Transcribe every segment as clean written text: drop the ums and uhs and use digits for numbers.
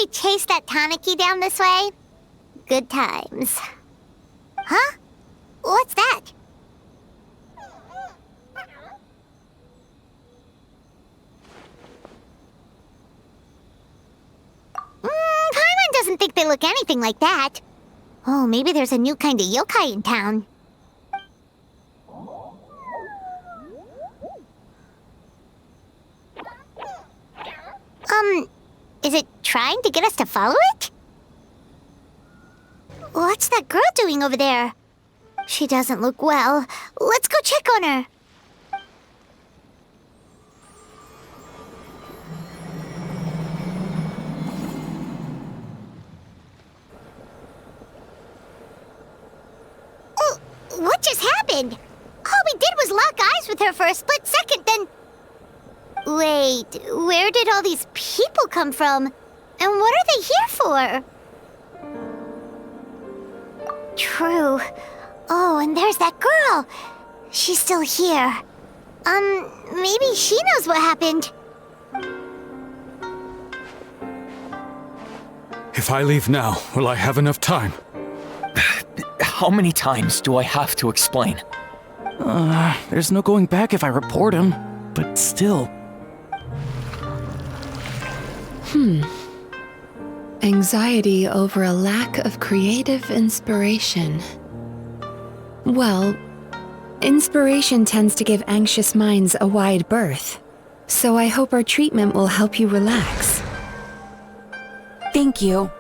we chase that Tanuki down this way? Good times. Huh? What's that? Paimon doesn't think they look anything like that. Oh, maybe there's a new kind of yokai in town. Is it trying to get us to follow it? What's that girl doing over there? She doesn't look well. Let's go check on her. Oh, what just happened? All we did was lock eyes with her for a split second, then... Wait, where did all these people come from? And what are they here for? True. Oh, and there's that girl. She's still here. Maybe she knows what happened. If I leave now, will I have enough time? How many times do I have to explain? There's no going back if I report him, but still. Anxiety over a lack of creative inspiration. Well, inspiration tends to give anxious minds a wide berth, so I hope our treatment will help you relax. Thank you.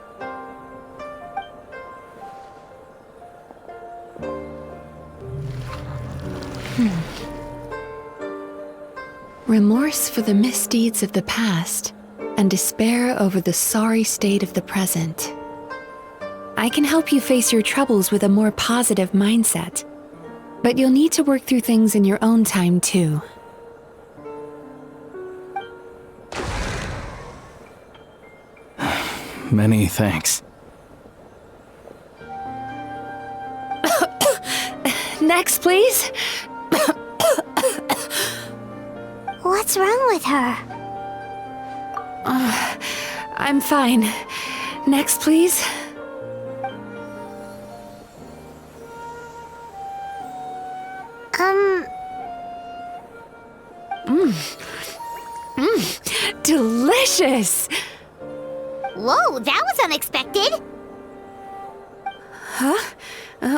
Remorse for the misdeeds of the past, and despair over the sorry state of the present. I can help you face your troubles with a more positive mindset, but you'll need to work through things in your own time too. Many thanks. Next, please. What's wrong with her? I'm fine. Next, please. Delicious! Whoa, that was unexpected. Huh?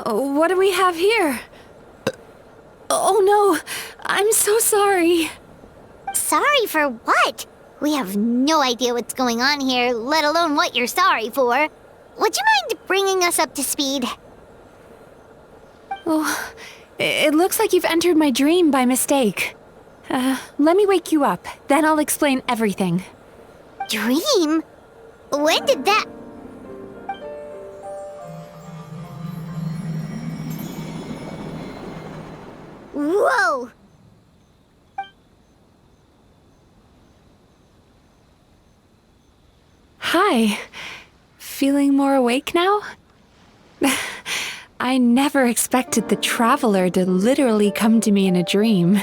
What do we have here? Oh no, I'm so sorry. Sorry for what? We have no idea what's going on here, let alone what you're sorry for. Would you mind bringing us up to speed? Oh, it looks like you've entered my dream by mistake. Let me wake you up, then I'll explain everything. Dream? When did that... Whoa! Hi. Feeling more awake now? I never expected the Traveler to literally come to me in a dream.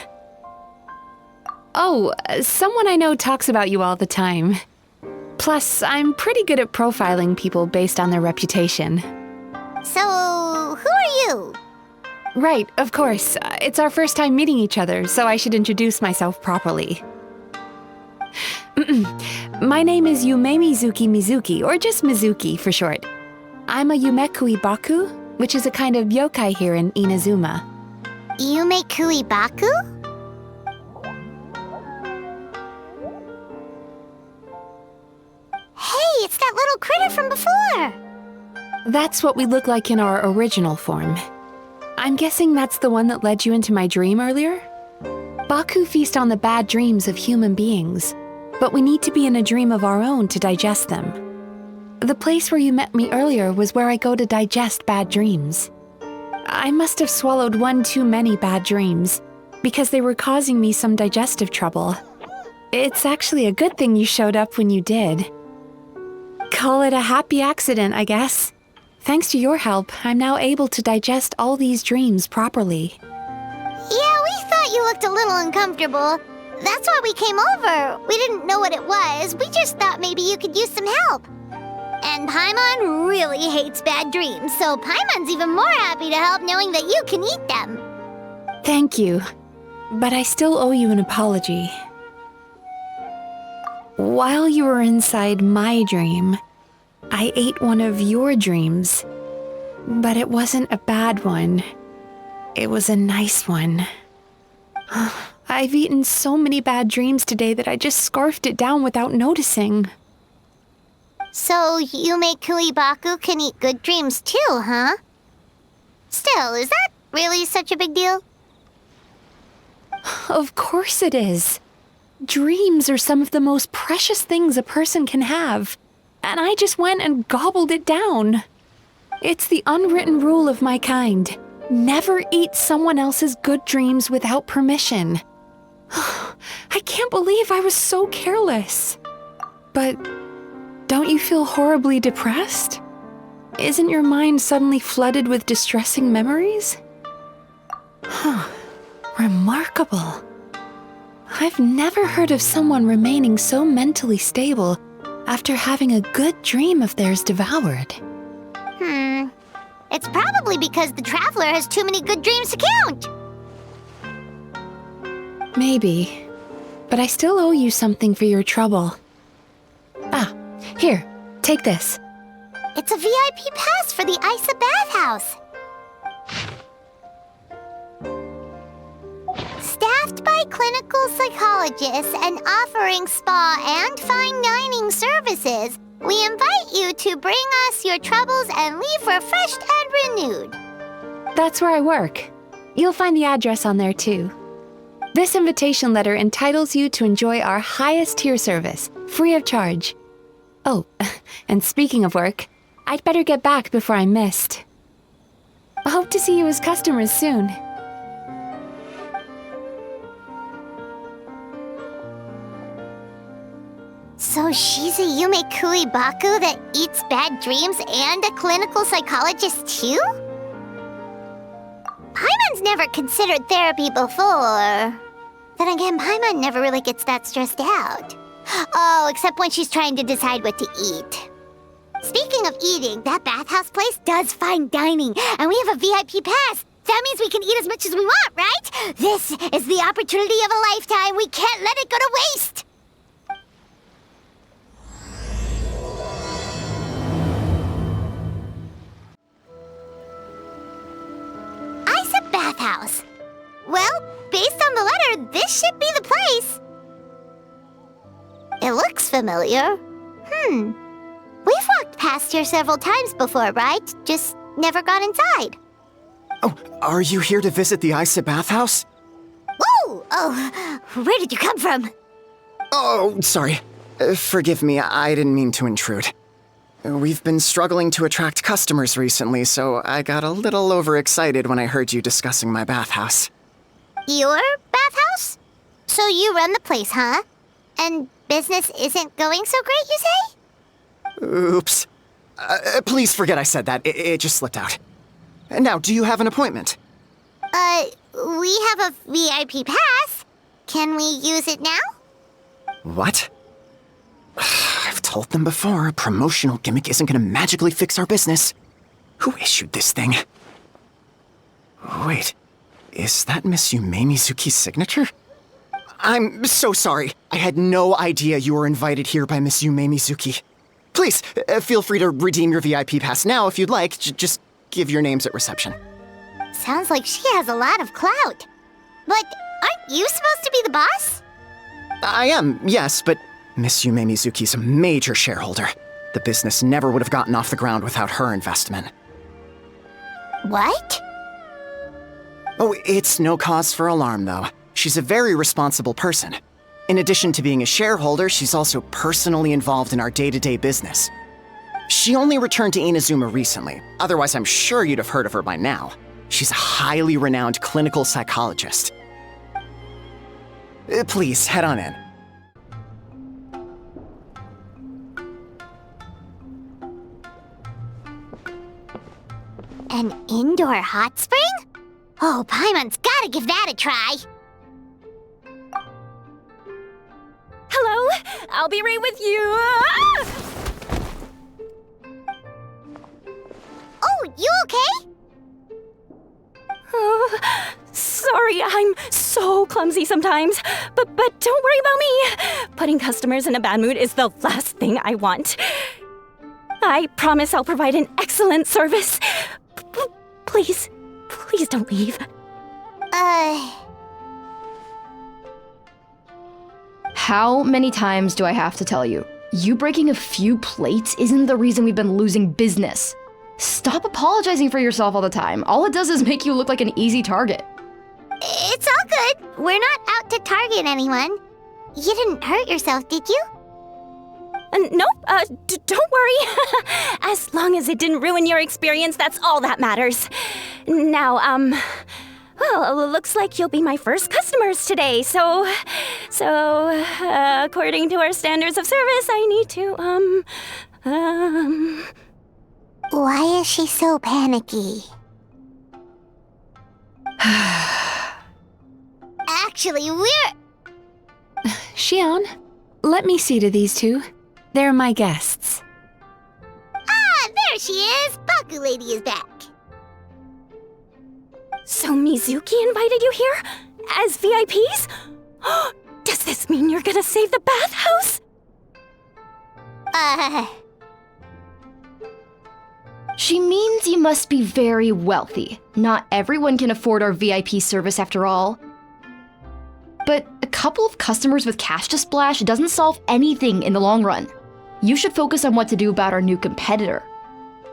Oh, someone I know talks about you all the time. Plus, I'm pretty good at profiling people based on their reputation. So, who are you? Right, of course. It's our first time meeting each other, so I should introduce myself properly. My name is Yume Mizuki, or just Mizuki for short. I'm a Yumekui Baku, which is a kind of yokai here in Inazuma. Yume Baku? Hey, it's that little critter from before! That's what we look like in our original form. I'm guessing that's the one that led you into my dream earlier? Baku feast on the bad dreams of human beings, but we need to be in a dream of our own to digest them. The place where you met me earlier was where I go to digest bad dreams. I must have swallowed one too many bad dreams, because they were causing me some digestive trouble. It's actually a good thing you showed up when you did. Call it a happy accident, I guess. Thanks to your help, I'm now able to digest all these dreams properly. Yeah, we thought you looked a little uncomfortable. That's why we came over. We didn't know what it was. We just thought maybe you could use some help. And Paimon really hates bad dreams, so Paimon's even more happy to help knowing that you can eat them. Thank you, but I still owe you an apology. While you were inside my dream, I ate one of your dreams. But it wasn't a bad one. It was a nice one. I've eaten so many bad dreams today that I just scarfed it down without noticing. So Yume Kuibaku can eat good dreams too, huh? Still, is that really such a big deal? Of course it is. Dreams are some of the most precious things a person can have. And I just went and gobbled it down. It's the unwritten rule of my kind. Never eat someone else's good dreams without permission. I can't believe I was so careless. But don't you feel horribly depressed? Isn't your mind suddenly flooded with distressing memories? Remarkable. I've never heard of someone remaining so mentally stable after having a good dream of theirs devoured. It's probably because the traveler has too many good dreams to count. Maybe. But I still owe you something for your trouble. Ah, here, take this. It's a VIP pass for the Isa bathhouse. Staffed by clinical psychologists and offering spa and fine dining services, we invite you to bring us your troubles and leave refreshed and renewed. That's where I work. You'll find the address on there too. This invitation letter entitles you to enjoy our highest tier service, free of charge. Oh, and speaking of work, I'd better get back before I'm missed. I hope to see you as customers soon. So she's a Yume Kuibaku that eats bad dreams and a clinical psychologist too? Paimon's never considered therapy before. Then again, Paimon never really gets that stressed out. Oh, except when she's trying to decide what to eat. Speaking of eating, that bathhouse place does fine dining, and we have a VIP pass. That means we can eat as much as we want, right? This is the opportunity of a lifetime. We can't let it go to waste. Isa bathhouse. Well, based on the letter, this should be the place. It looks familiar. We've walked past here several times before, right? Just never gone inside. Oh, are you here to visit the Isa bathhouse? Whoa! Oh, where did you come from? Oh, sorry. Forgive me, I didn't mean to intrude. We've been struggling to attract customers recently, so I got a little overexcited when I heard you discussing my bathhouse. Your bathhouse? So you run the place, huh? And business isn't going so great, you say? Oops. Please forget I said that. It just slipped out. Now, do you have an appointment? We have a VIP pass. Can we use it now? What? I've told them before, a promotional gimmick isn't gonna magically fix our business. Who issued this thing? Wait, is that Miss Yume Mizuki's signature? I'm so sorry. I had no idea you were invited here by Miss Yume Mizuki. Please, feel free to redeem your VIP pass now if you'd like. Just give your names at reception. Sounds like she has a lot of clout. But aren't you supposed to be the boss? I am, yes, but Miss Yume Mizuki's a major shareholder. The business never would have gotten off the ground without her investment. What? Oh, it's no cause for alarm, though. She's a very responsible person. In addition to being a shareholder, she's also personally involved in our day-to-day business. She only returned to Inazuma recently, otherwise I'm sure you'd have heard of her by now. She's a highly renowned clinical psychologist. Please, head on in. An indoor hot spring? Oh, Paimon's gotta give that a try. Hello, I'll be right with you. sorry. I'm so clumsy sometimes. But don't worry about me. Putting customers in a bad mood is the last thing I want. I promise I'll provide an excellent service. Please don't leave. How many times do I have to tell you? You breaking a few plates isn't the reason we've been losing business. Stop apologizing for yourself all the time. All it does is make you look like an easy target. It's all good. We're not out to target anyone. You didn't hurt yourself, did you? Nope, don't worry. As long as it didn't ruin your experience, that's all that matters. Now, well, looks like you'll be my first customers today, so, according to our standards of service, I need to, Why is she so panicky? Actually, Xion, let me see to these two. They're my guests. Ah, there she is! Baku Lady is back. So Mizuki invited you here? As VIPs? Does this mean you're gonna save the bathhouse? She means you must be very wealthy. Not everyone can afford our VIP service after all. But a couple of customers with cash to splash doesn't solve anything in the long run. You should focus on what to do about our new competitor.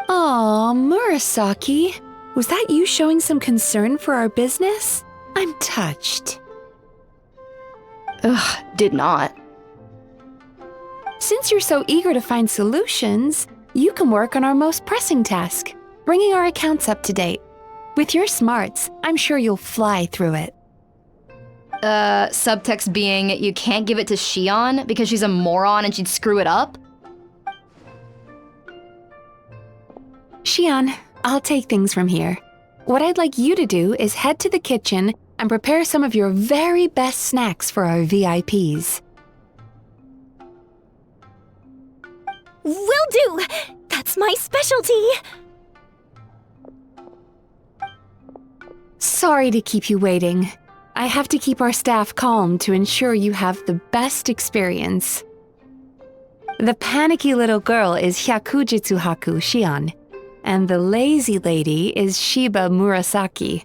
Aw, Murasaki. Was that you showing some concern for our business? I'm touched. Ugh, did not. Since you're so eager to find solutions, you can work on our most pressing task, bringing our accounts up to date. With your smarts, I'm sure you'll fly through it. Subtext being, you can't give it to Xion because she's a moron and she'd screw it up? Xion, I'll take things from here. What I'd like you to do is head to the kitchen and prepare some of your very best snacks for our VIPs. Will do! That's my specialty! Sorry to keep you waiting. I have to keep our staff calm to ensure you have the best experience. The panicky little girl is Hyakujitsu Haku Xion, and the lazy lady is Shiba Murasaki.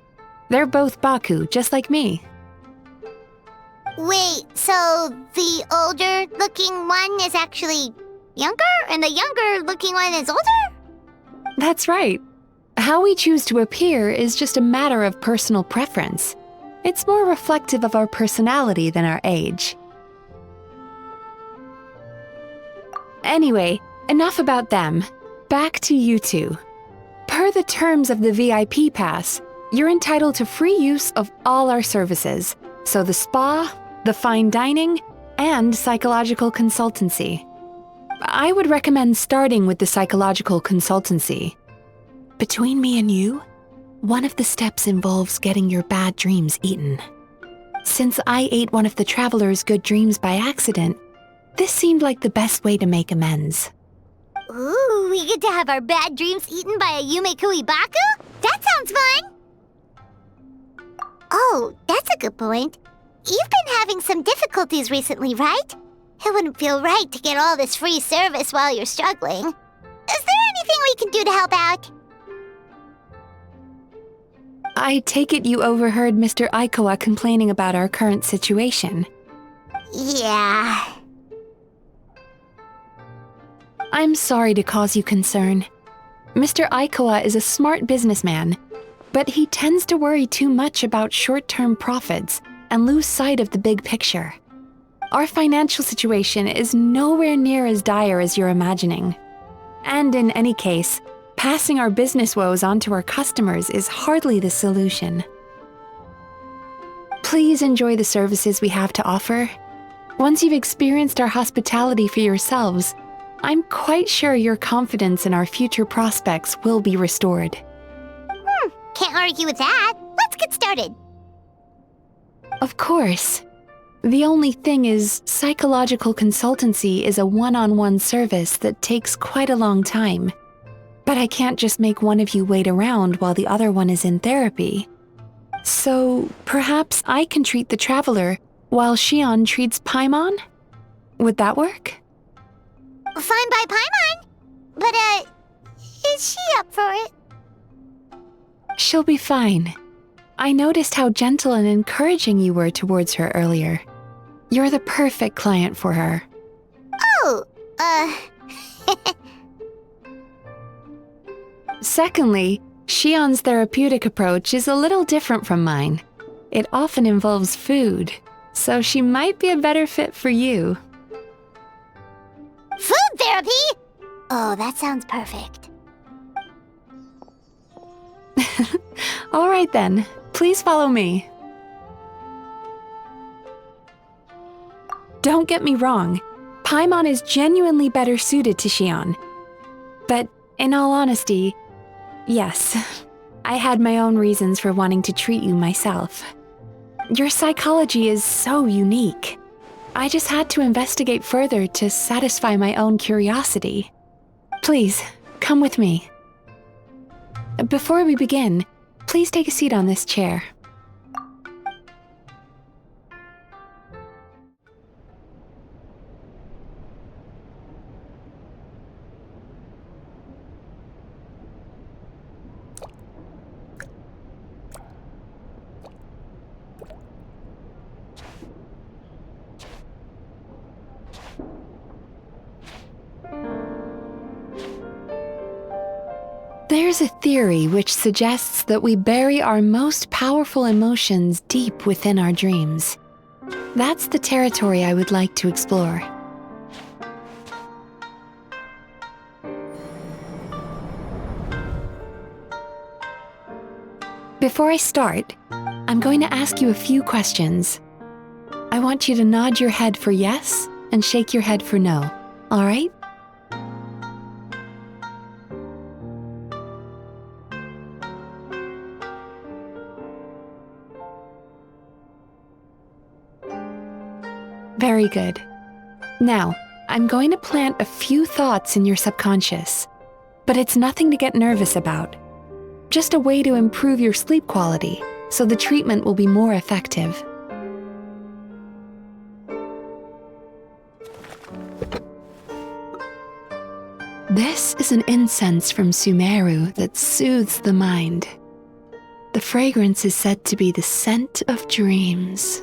They're both Baku, just like me. Wait, so the older-looking one is actually younger, and the younger-looking one is older? That's right. How we choose to appear is just a matter of personal preference. It's more reflective of our personality than our age. Anyway, enough about them. Back to you two. Per the terms of the VIP pass, you're entitled to free use of all our services, so the spa, the fine dining, and psychological consultancy. I would recommend starting with the psychological consultancy. Between me and you, one of the steps involves getting your bad dreams eaten. Since I ate one of the traveler's good dreams by accident, this seemed like the best way to make amends. Ooh, we get to have our bad dreams eaten by a Yumekui Baku? That sounds fun! Oh, that's a good point. You've been having some difficulties recently, right? It wouldn't feel right to get all this free service while you're struggling. Is there anything we can do to help out? I take it you overheard Mr. Aikawa complaining about our current situation. Yeah. I'm sorry to cause you concern. Mr. Aikawa is a smart businessman, but he tends to worry too much about short-term profits and lose sight of the big picture. Our financial situation is nowhere near as dire as you're imagining. And in any case, passing our business woes on to our customers is hardly the solution. Please enjoy the services we have to offer. Once you've experienced our hospitality for yourselves, I'm quite sure your confidence in our future prospects will be restored. Can't argue with that. Let's get started. Of course. The only thing is, psychological consultancy is a one-on-one service that takes quite a long time. But I can't just make one of you wait around while the other one is in therapy. So perhaps I can treat the traveler while Xion treats Paimon? Would that work? Fine by Paimon. But, is she up for it? She'll be fine. I noticed how gentle and encouraging you were towards her earlier. You're the perfect client for her. Oh, Secondly, Xion's therapeutic approach is a little different from mine. It often involves food, so she might be a better fit for you. food therapy? Oh, that sounds perfect. All right then, please follow me. Don't get me wrong, Paimon is genuinely better suited to Xion. But in all honesty, yes, I had my own reasons for wanting to treat you myself. Your psychology is so unique. I just had to investigate further to satisfy my own curiosity. Please, come with me. Before we begin, please take a seat on this chair. There's a theory which suggests that we bury our most powerful emotions deep within our dreams. That's the territory I would like to explore. Before I start, I'm going to ask you a few questions. I want you to nod your head for yes and shake your head for no, all right? Very good. Now, I'm going to plant a few thoughts in your subconscious, but it's nothing to get nervous about. Just a way to improve your sleep quality, so the treatment will be more effective. This is an incense from Sumeru that soothes the mind. The fragrance is said to be the scent of dreams.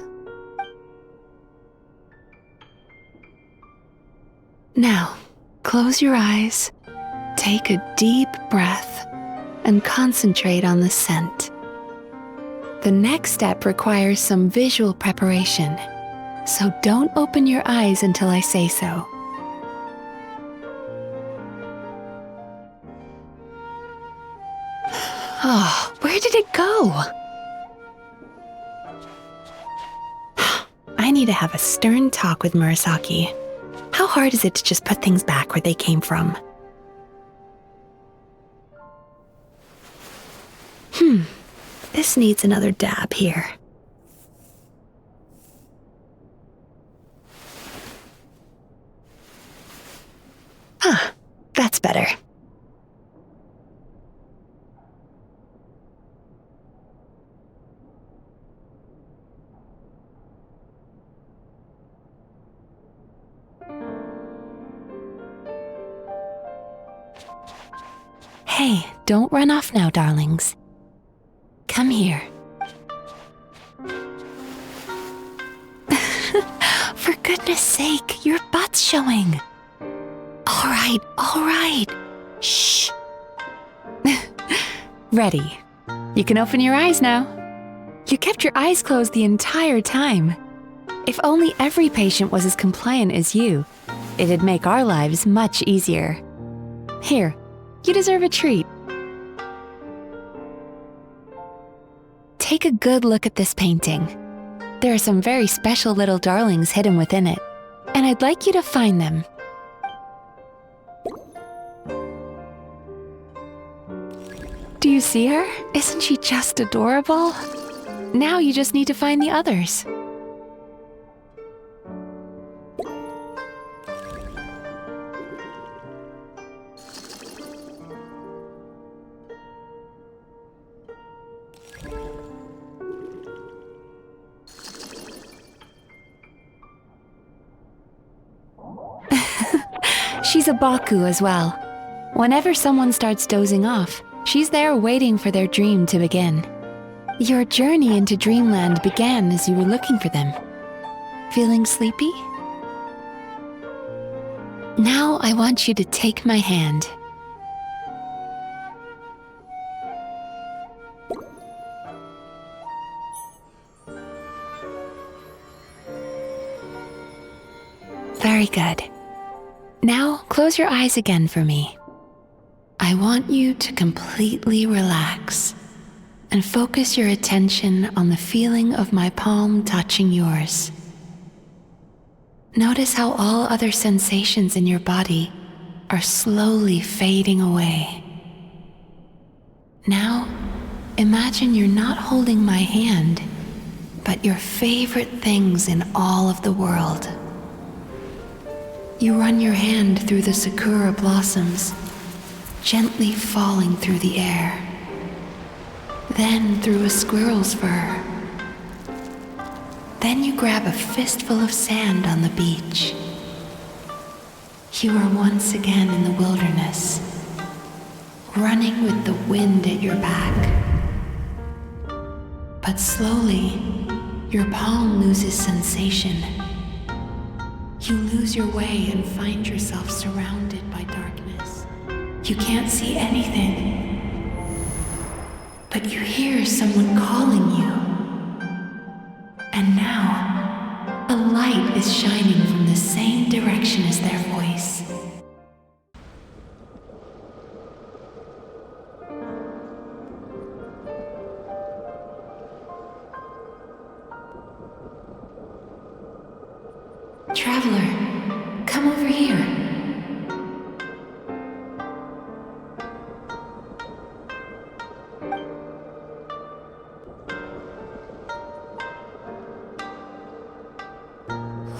Now, close your eyes, take a deep breath, and concentrate on the scent. The next step requires some visual preparation, so don't open your eyes until I say so. Oh, where did it go? I need to have a stern talk with Murasaki. How hard is it to just put things back where they came from? This needs another dab here. That's better. Hey, don't run off now, darlings. Come here. For goodness sake, your butt's showing. All right. Shh. Ready. You can open your eyes now. You kept your eyes closed the entire time. If only every patient was as compliant as you, it'd make our lives much easier. Here, you deserve a treat. Take a good look at this painting. There are some very special little darlings hidden within it, and I'd like you to find them. Do you see her? Isn't she just adorable? Now you just need to find the others. She's a Baku as well. Whenever someone starts dozing off, she's there waiting for their dream to begin. Your journey into Dreamland began as you were looking for them. Feeling sleepy? Now I want you to take my hand. Very good. Now close your eyes again for me. I want you to completely relax and focus your attention on the feeling of my palm touching yours. Notice how all other sensations in your body are slowly fading away. Now, imagine you're not holding my hand, but your favorite things in all of the world. You run your hand through the sakura blossoms, gently falling through the air. Then through a squirrel's fur. Then you grab a fistful of sand on the beach. You are once again in the wilderness, running with the wind at your back. But slowly, your palm loses sensation. You lose your way and find yourself surrounded by darkness. You can't see anything, but you hear someone calling you. And now, a light is shining from the same direction as their voice. Traveler, come over here.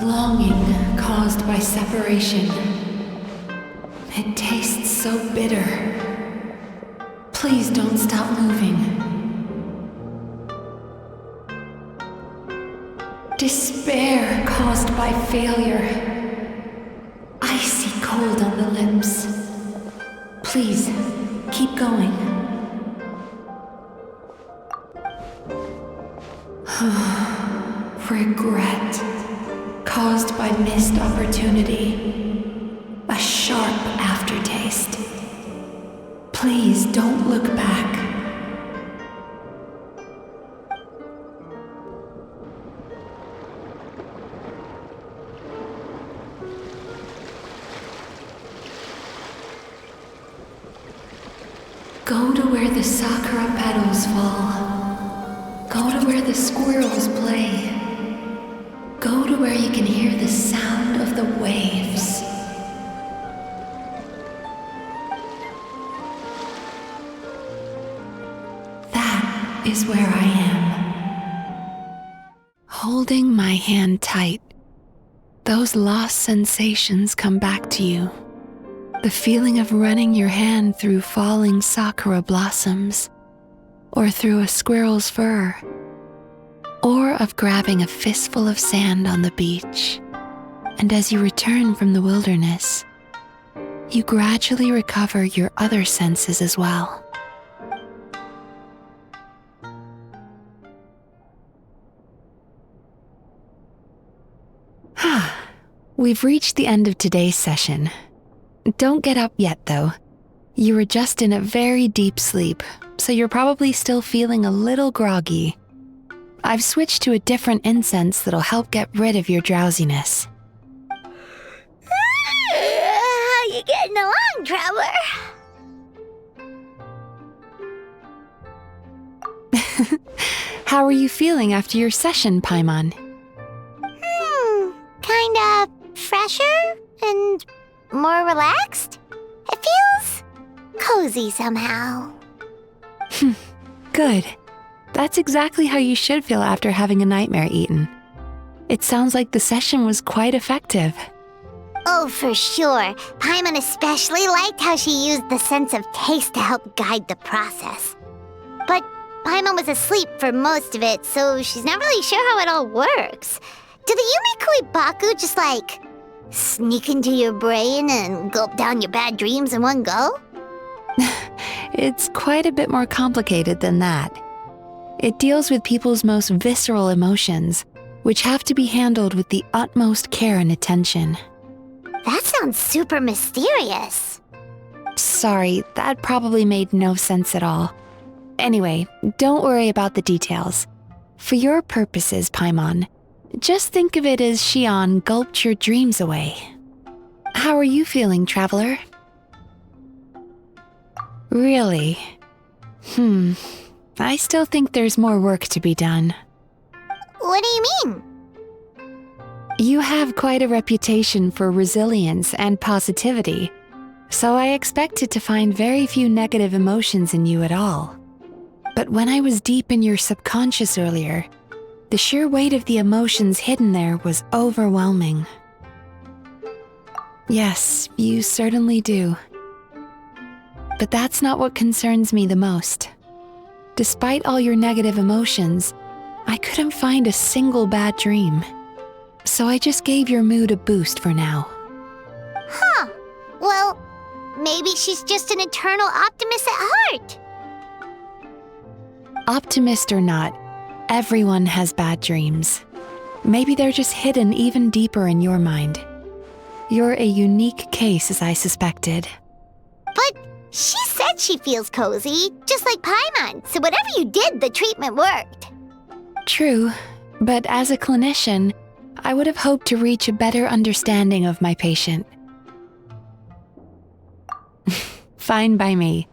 Longing caused by separation. It tastes so bitter. Please don't stop moving. Despair caused by failure. Icy cold on the lips. Please, keep going. Regret caused by missed opportunity. A sharp aftertaste. Please don't look back. Go to where the sakura petals fall. Go to where the squirrels play. Go to where you can hear the sound of the waves. That is where I am. Holding my hand tight, those lost sensations come back to you. The feeling of running your hand through falling sakura blossoms, or through a squirrel's fur, or of grabbing a fistful of sand on the beach. And as you return from the wilderness, you gradually recover your other senses as well. We've reached the end of today's session. Don't get up yet, though. You were just in a very deep sleep, so you're probably still feeling a little groggy. I've switched to a different incense that'll help get rid of your drowsiness. How you getting along, traveler? How are you feeling after your session, Paimon? Kinda fresher and more relaxed? It feels cozy somehow. Good. That's exactly how you should feel after having a nightmare eaten. It sounds like the session was quite effective. Oh, for sure. Paimon especially liked how she used the sense of taste to help guide the process. But Paimon was asleep for most of it, so she's not really sure how it all works. Do the Yumikui Baku just, Sneak into your brain and gulp down your bad dreams in one go? It's quite a bit more complicated than that. It deals with people's most visceral emotions, which have to be handled with the utmost care and attention. That sounds super mysterious. Sorry, that probably made no sense at all. Anyway, don't worry about the details. For your purposes, Paimon, just think of it as Xion gulped your dreams away. How are you feeling, Traveler? Really? I still think there's more work to be done. What do you mean? You have quite a reputation for resilience and positivity, so I expected to find very few negative emotions in you at all. But when I was deep in your subconscious earlier, the sheer weight of the emotions hidden there was overwhelming. Yes, you certainly do. But that's not what concerns me the most. Despite all your negative emotions, I couldn't find a single bad dream. So I just gave your mood a boost for now. Huh. Well, maybe she's just an eternal optimist at heart. Optimist or not, everyone has bad dreams. Maybe they're just hidden even deeper in your mind. You're a unique case, as I suspected. But she said she feels cozy, just like Paimon, so whatever you did, the treatment worked. True, but as a clinician, I would have hoped to reach a better understanding of my patient. Fine by me,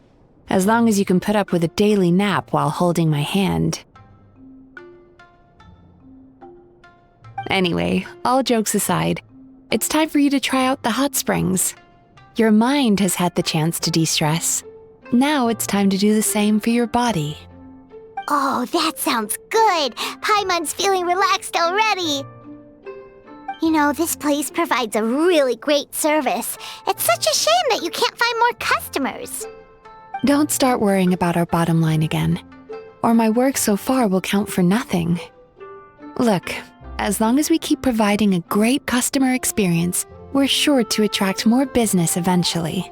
as long as you can put up with a daily nap while holding my hand. Anyway, all jokes aside, it's time for you to try out the hot springs. Your mind has had the chance to de-stress. Now it's time to do the same for your body. Oh, that sounds good. Paimon's feeling relaxed already. You know, this place provides a really great service. It's such a shame that you can't find more customers. Don't start worrying about our bottom line again, or my work so far will count for nothing. Look, as long as we keep providing a great customer experience, we're sure to attract more business eventually.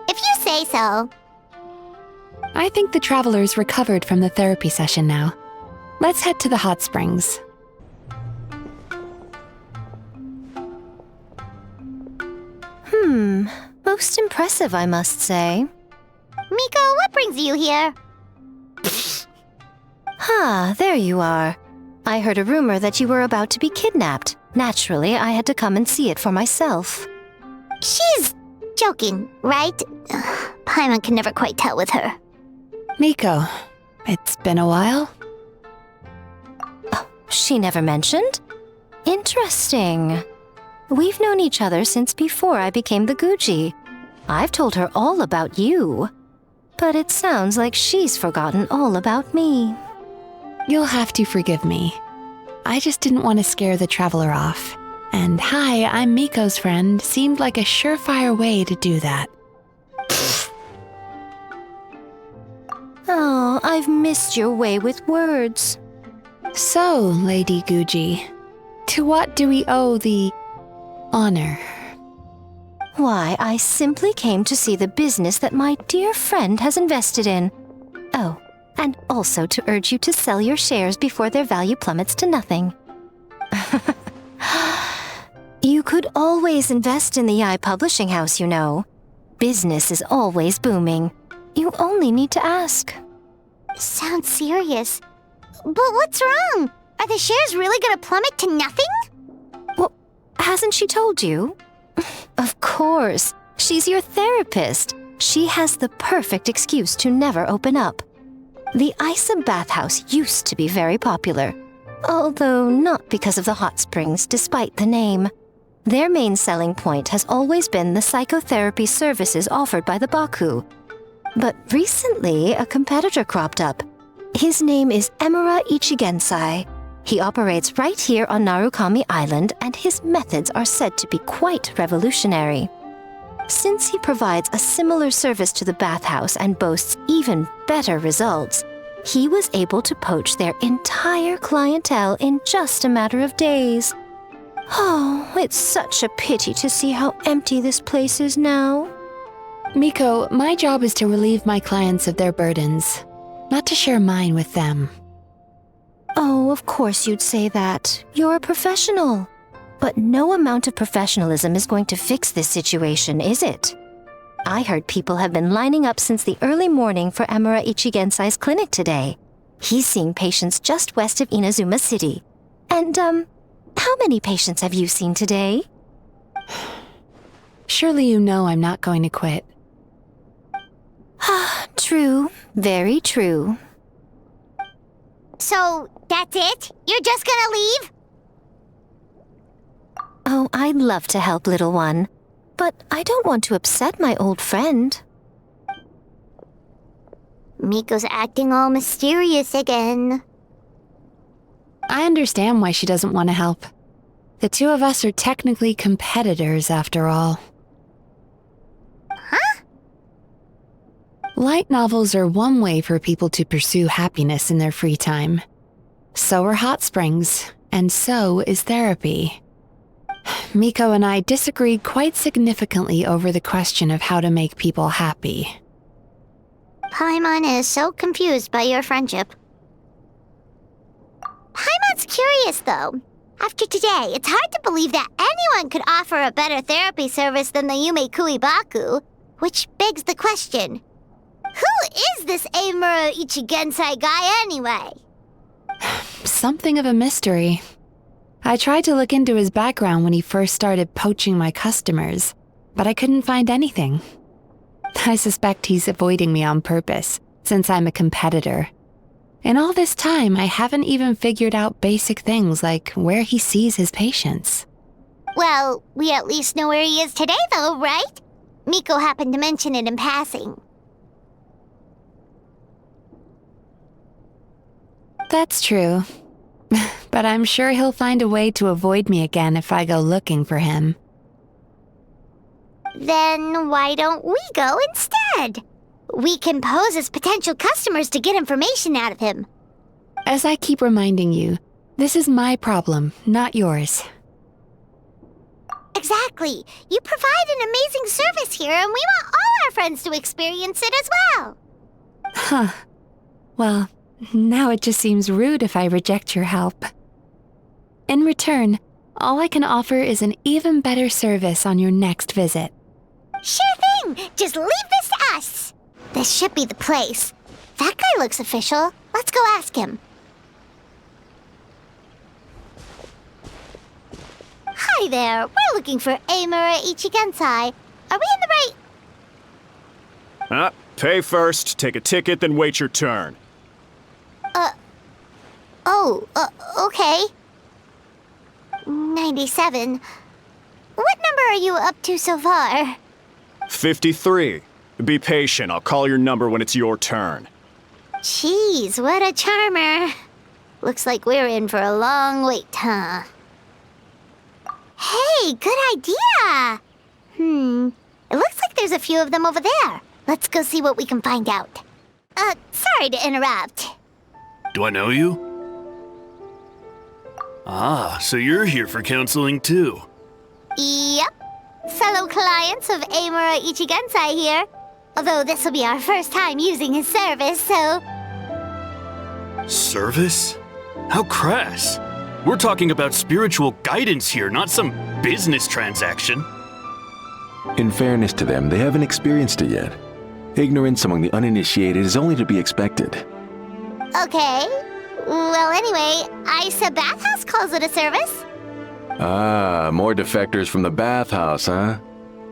If you say so. I think the traveler's recovered from the therapy session now. Let's head to the hot springs. Most impressive, I must say. Miko, what brings you here? There you are. I heard a rumor that you were about to be kidnapped. Naturally, I had to come and see it for myself. She's joking, right? Paimon can never quite tell with her. Miko, it's been a while? She never mentioned? Interesting. We've known each other since before I became the Guji. I've told her all about you. But it sounds like she's forgotten all about me. You'll have to forgive me. I just didn't want to scare the traveler off. And hi, I'm Miko's friend seemed like a surefire way to do that. Oh, I've missed your way with words. So, Lady Guji, to what do we owe the honor? Why, I simply came to see the business that my dear friend has invested in. Oh, and also to urge you to sell your shares before their value plummets to nothing. You could always invest in the Yae Publishing House, you know. Business is always booming. You only need to ask. Sounds serious. But what's wrong? Are the shares really gonna plummet to nothing? Well, hasn't she told you? Of course. She's your therapist. She has the perfect excuse to never open up. The Isa bathhouse used to be very popular, although not because of the hot springs, despite the name. Their main selling point has always been the psychotherapy services offered by the Baku. But recently, a competitor cropped up. His name is Emura Ichigensai. He operates right here on Narukami Island, and his methods are said to be quite revolutionary. Since he provides a similar service to the bathhouse and boasts even better results, he was able to poach their entire clientele in just a matter of days. Oh, it's such a pity to see how empty this place is now. Miko, my job is to relieve my clients of their burdens, not to share mine with them. Oh, of course you'd say that. You're a professional. But no amount of professionalism is going to fix this situation, is it? I heard people have been lining up since the early morning for Amura Ichigensai's clinic today. He's seeing patients just west of Inazuma City. And, how many patients have you seen today? Surely you know I'm not going to quit. True. Very true. So, that's it? You're just gonna leave? Oh, I'd love to help, little one. But I don't want to upset my old friend. Miko's acting all mysterious again. I understand why she doesn't want to help. The two of us are technically competitors, after all. Huh? Light novels are one way for people to pursue happiness in their free time. So are hot springs, and so is therapy. Miko and I disagreed quite significantly over the question of how to make people happy. Paimon is so confused by your friendship. Paimon's curious, though. After today, it's hard to believe that anyone could offer a better therapy service than the Yume Kuibaku, which begs the question, who is this Amura Ichigensai guy anyway? Something of a mystery. I tried to look into his background when he first started poaching my customers, but I couldn't find anything. I suspect he's avoiding me on purpose, since I'm a competitor. In all this time, I haven't even figured out basic things like where he sees his patients. Well, we at least know where he is today, though, right? Miko happened to mention it in passing. That's true. But I'm sure he'll find a way to avoid me again if I go looking for him. Then why don't we go instead? We can pose as potential customers to get information out of him. As I keep reminding you, this is my problem, not yours. Exactly. You provide an amazing service here, and we want all our friends to experience it as well. Huh. Well, now it just seems rude if I reject your help. In return, all I can offer is an even better service on your next visit. Sure thing! Just leave this to us! This should be the place. That guy looks official. Let's go ask him. Hi there. We're looking for Amura Ichigensai. Are we in the right... Pay first, take a ticket, then wait your turn. Okay. 97. What number are you up to so far? 53. Be patient, I'll call your number when it's your turn. Jeez, what a charmer. Looks like we're in for a long wait, huh? Hey, good idea! It looks like there's a few of them over there. Let's go see what we can find out. Sorry to interrupt. Do I know you? Ah, so you're here for counseling too. Yep. Fellow clients of Amura Ichigensai here. Although this will be our first time using his service, so... Service? How crass. We're talking about spiritual guidance here, not some business transaction. In fairness to them, they haven't experienced it yet. Ignorance among the uninitiated is only to be expected. Okay. Well, anyway, Isa Bathhouse calls it a service. Ah, more defectors from the bathhouse, huh?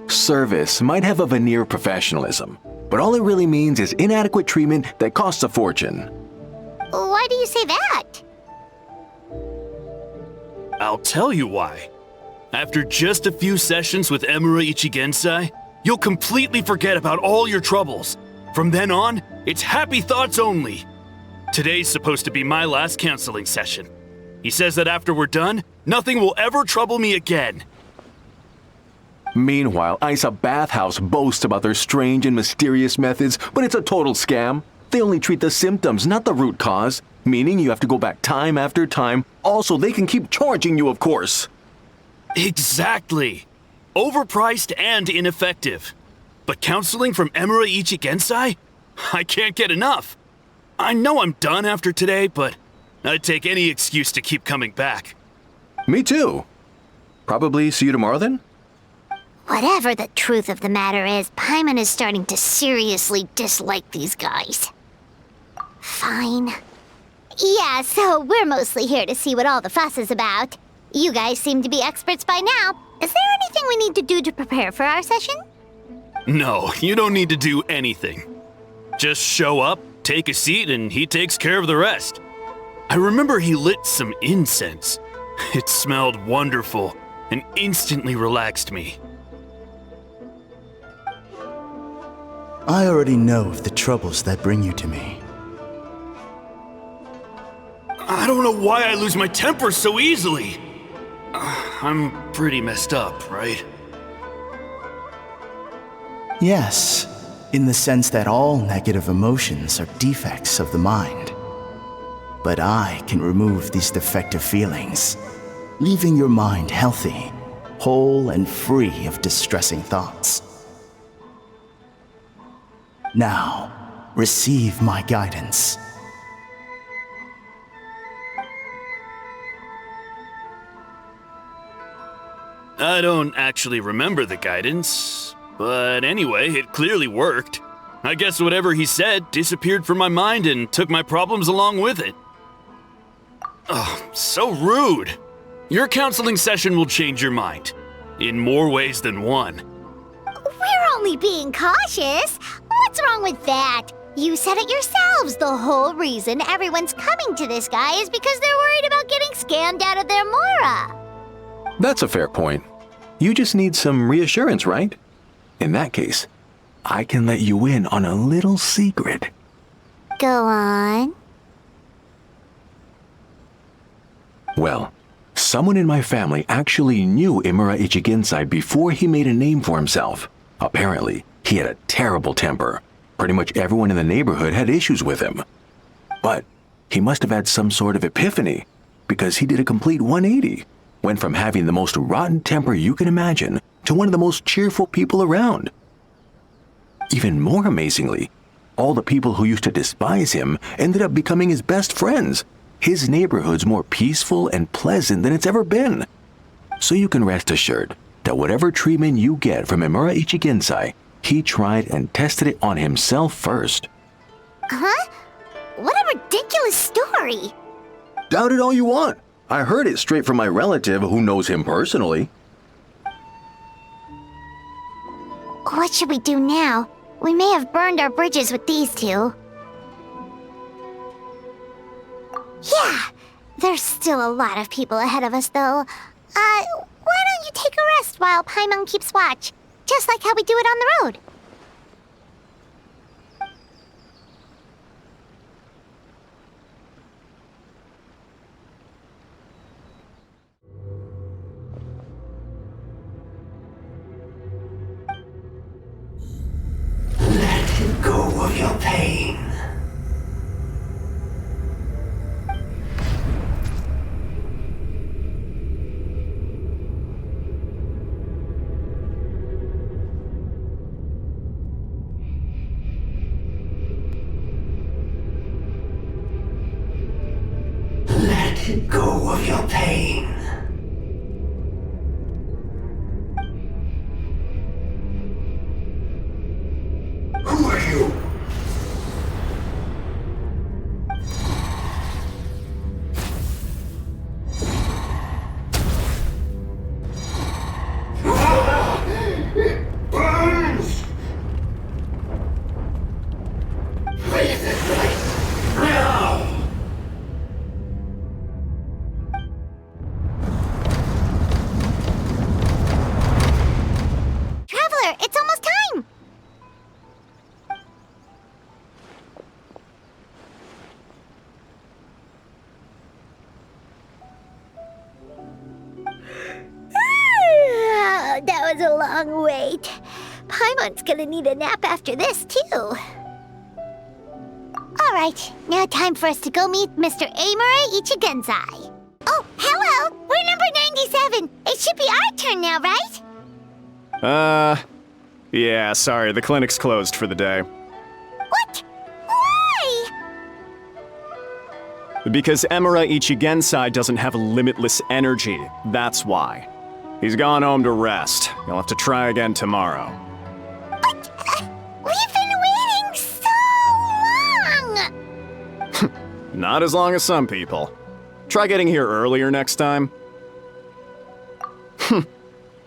Service might have a veneer of professionalism, but all it really means is inadequate treatment that costs a fortune. Why do you say that? I'll tell you why. After just a few sessions with Amura Ichigensai, you'll completely forget about all your troubles. From then on, it's happy thoughts only. Today's supposed to be my last counseling session. He says that after we're done, nothing will ever trouble me again. Meanwhile, Isa Bathhouse boasts about their strange and mysterious methods, but it's a total scam. They only treat the symptoms, not the root cause, meaning you have to go back time after time. Also, they can keep charging you, of course. Exactly. Overpriced and ineffective. But counseling from Emura Ichigensai? I can't get enough. I know I'm done after today, but I'd take any excuse to keep coming back. Me too. Probably see you tomorrow then? Whatever the truth of the matter is, Paimon is starting to seriously dislike these guys. Fine. Yeah, so we're mostly here to see what all the fuss is about. You guys seem to be experts by now. Is there anything we need to do to prepare for our session? No, you don't need to do anything. Just show up, take a seat, and he takes care of the rest. I remember he lit some incense. It smelled wonderful and instantly relaxed me. I already know of the troubles that bring you to me. I don't know why I lose my temper so easily. I'm pretty messed up, right? Yes, in the sense that all negative emotions are defects of the mind. But I can remove these defective feelings, leaving your mind healthy, whole and free of distressing thoughts. Now, receive my guidance. I don't actually remember the guidance, but anyway, it clearly worked. I guess whatever he said disappeared from my mind and took my problems along with it. Oh, so rude. Your counseling session will change your mind, in more ways than one. We're only being cautious. What's wrong with that? You said it yourselves. The whole reason everyone's coming to this guy is because they're worried about getting scammed out of their mora. That's a fair point. You just need some reassurance, right? In that case, I can let you in on a little secret. Go on. Well, someone in my family actually knew Emura Ichigensai before he made a name for himself. Apparently, he had a terrible temper. Pretty much everyone in the neighborhood had issues with him. But he must have had some sort of epiphany, because he did a complete 180. Went from having the most rotten temper you can imagine to one of the most cheerful people around. Even more amazingly, all the people who used to despise him ended up becoming his best friends. His neighborhood's more peaceful and pleasant than it's ever been. So you can rest assured that whatever treatment you get from Emura Ichigensai, he tried and tested it on himself first. Huh? What a ridiculous story! Doubt it all you want. I heard it straight from my relative who knows him personally. What should we do now? We may have burned our bridges with these two. Yeah, there's still a lot of people ahead of us, though. Why don't you take a rest while Paimon keeps watch? Just like how we do it on the road. Let go of your pain. Let go of your pain. Who are you? It burns! Leave this place now! Traveler, it's almost time! That was a long wait. Paimon's gonna need a nap after this, too. Alright, now time for us to go meet Mr. Emura Ichigensai. Oh, hello! we're number 97. It should be our turn now, right? Yeah, sorry, the clinic's closed for the day. What? Why? Because Emura Ichigensai doesn't have limitless energy, that's why. He's gone home to rest. You'll have to try again tomorrow. But we've been waiting so long! Not as long as some people. Try getting here earlier next time.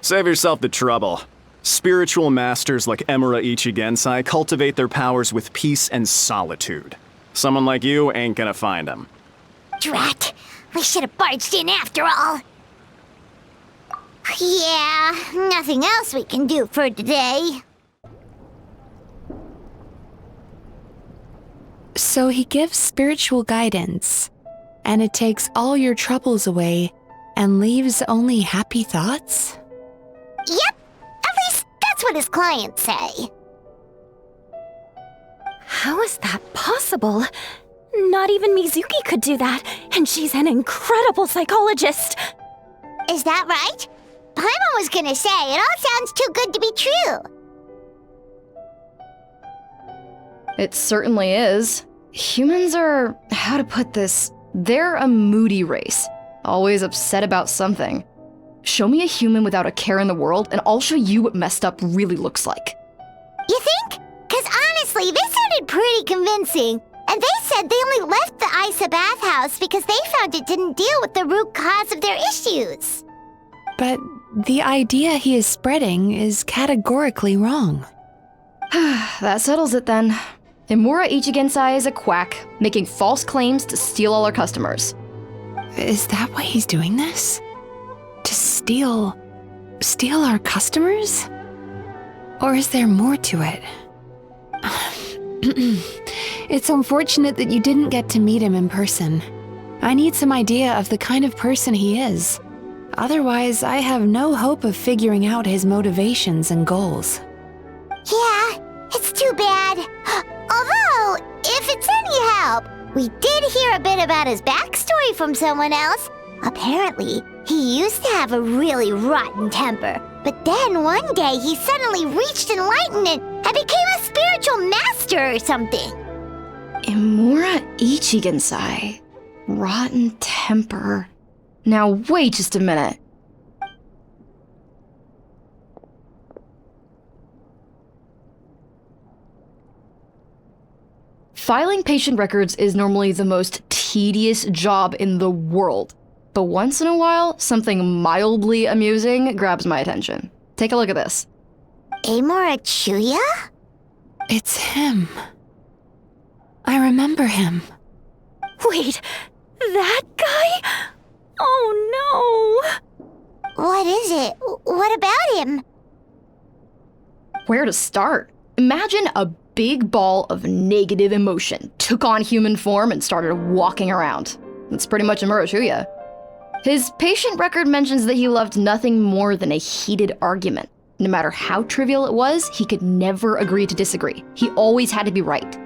Save yourself the trouble. Spiritual masters like Emura Ichigensai cultivate their powers with peace and solitude. Someone like you ain't gonna find them. Drat! We should have barged in after all. Yeah, nothing else we can do for today. So he gives spiritual guidance, and it takes all your troubles away and leaves only happy thoughts? Yep, at least that's what his clients say. How is that possible? Not even Mizuki could do that, and she's an incredible psychologist. Is that right? Paimon was gonna say, it all sounds too good to be true. It certainly is. Humans are, how to put this, they're a moody race, always upset about something. Show me a human without a care in the world, and I'll show you what messed up really looks like. You think? Because honestly, this sounded pretty convincing. And they said they only left the Isa bathhouse because they found it didn't deal with the root cause of their issues. But the idea he is spreading is categorically wrong. That settles it then. Emura Ichigensai is a quack, making false claims to steal all our customers. Is that why he's doing this? To steal our customers? Or is there more to it? It's unfortunate that you didn't get to meet him in person. I need some idea of the kind of person he is. Otherwise, I have no hope of figuring out his motivations and goals. Yeah, it's too bad. Although, if it's any help, we did hear a bit about his backstory from someone else. Apparently, he used to have a really rotten temper, but then one day he suddenly reached enlightenment and became a spiritual master or something. Emura Ichigensai. Rotten temper. Now wait just a minute. Filing patient records is normally the most tedious job in the world. But once in a while, something mildly amusing grabs my attention. Take a look at this. Amora Chuya? It's him. I remember him. Wait, that guy? Oh no! What is it? What about him? Where to start? Imagine a big ball of negative emotion took on human form and started walking around. That's pretty much Emura Chuya. His patient record mentions that he loved nothing more than a heated argument. No matter how trivial it was, he could never agree to disagree. He always had to be right.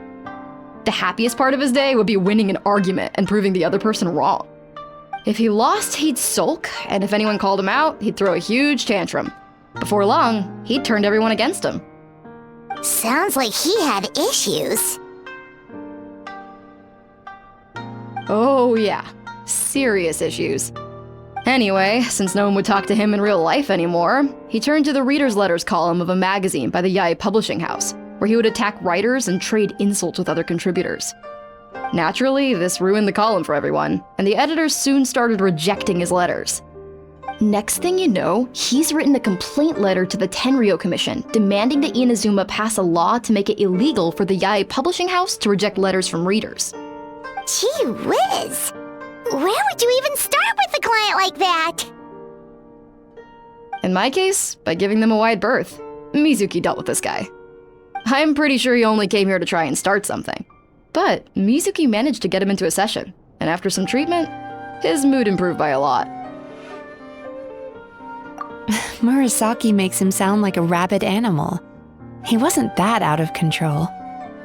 The happiest part of his day would be winning an argument and proving the other person wrong. If he lost, he'd sulk, and if anyone called him out, he'd throw a huge tantrum. Before long, he'd turned everyone against him. Sounds like he had issues. Oh yeah, serious issues. Anyway, since no one would talk to him in real life anymore, he turned to the reader's letters column of a magazine by the Yae Publishing House, where he would attack writers and trade insults with other contributors. Naturally, this ruined the column for everyone, and the editors soon started rejecting his letters. Next thing you know, he's written a complaint letter to the Tenryo Commission, demanding that Inazuma pass a law to make it illegal for the Yae Publishing House to reject letters from readers. Gee whiz! Where would you even start with a client like that? In my case, by giving them a wide berth. Mizuki dealt with this guy. I'm pretty sure he only came here to try and start something. But Mizuki managed to get him into a session, and after some treatment, his mood improved by a lot. Murasaki makes him sound like a rabid animal. He wasn't that out of control.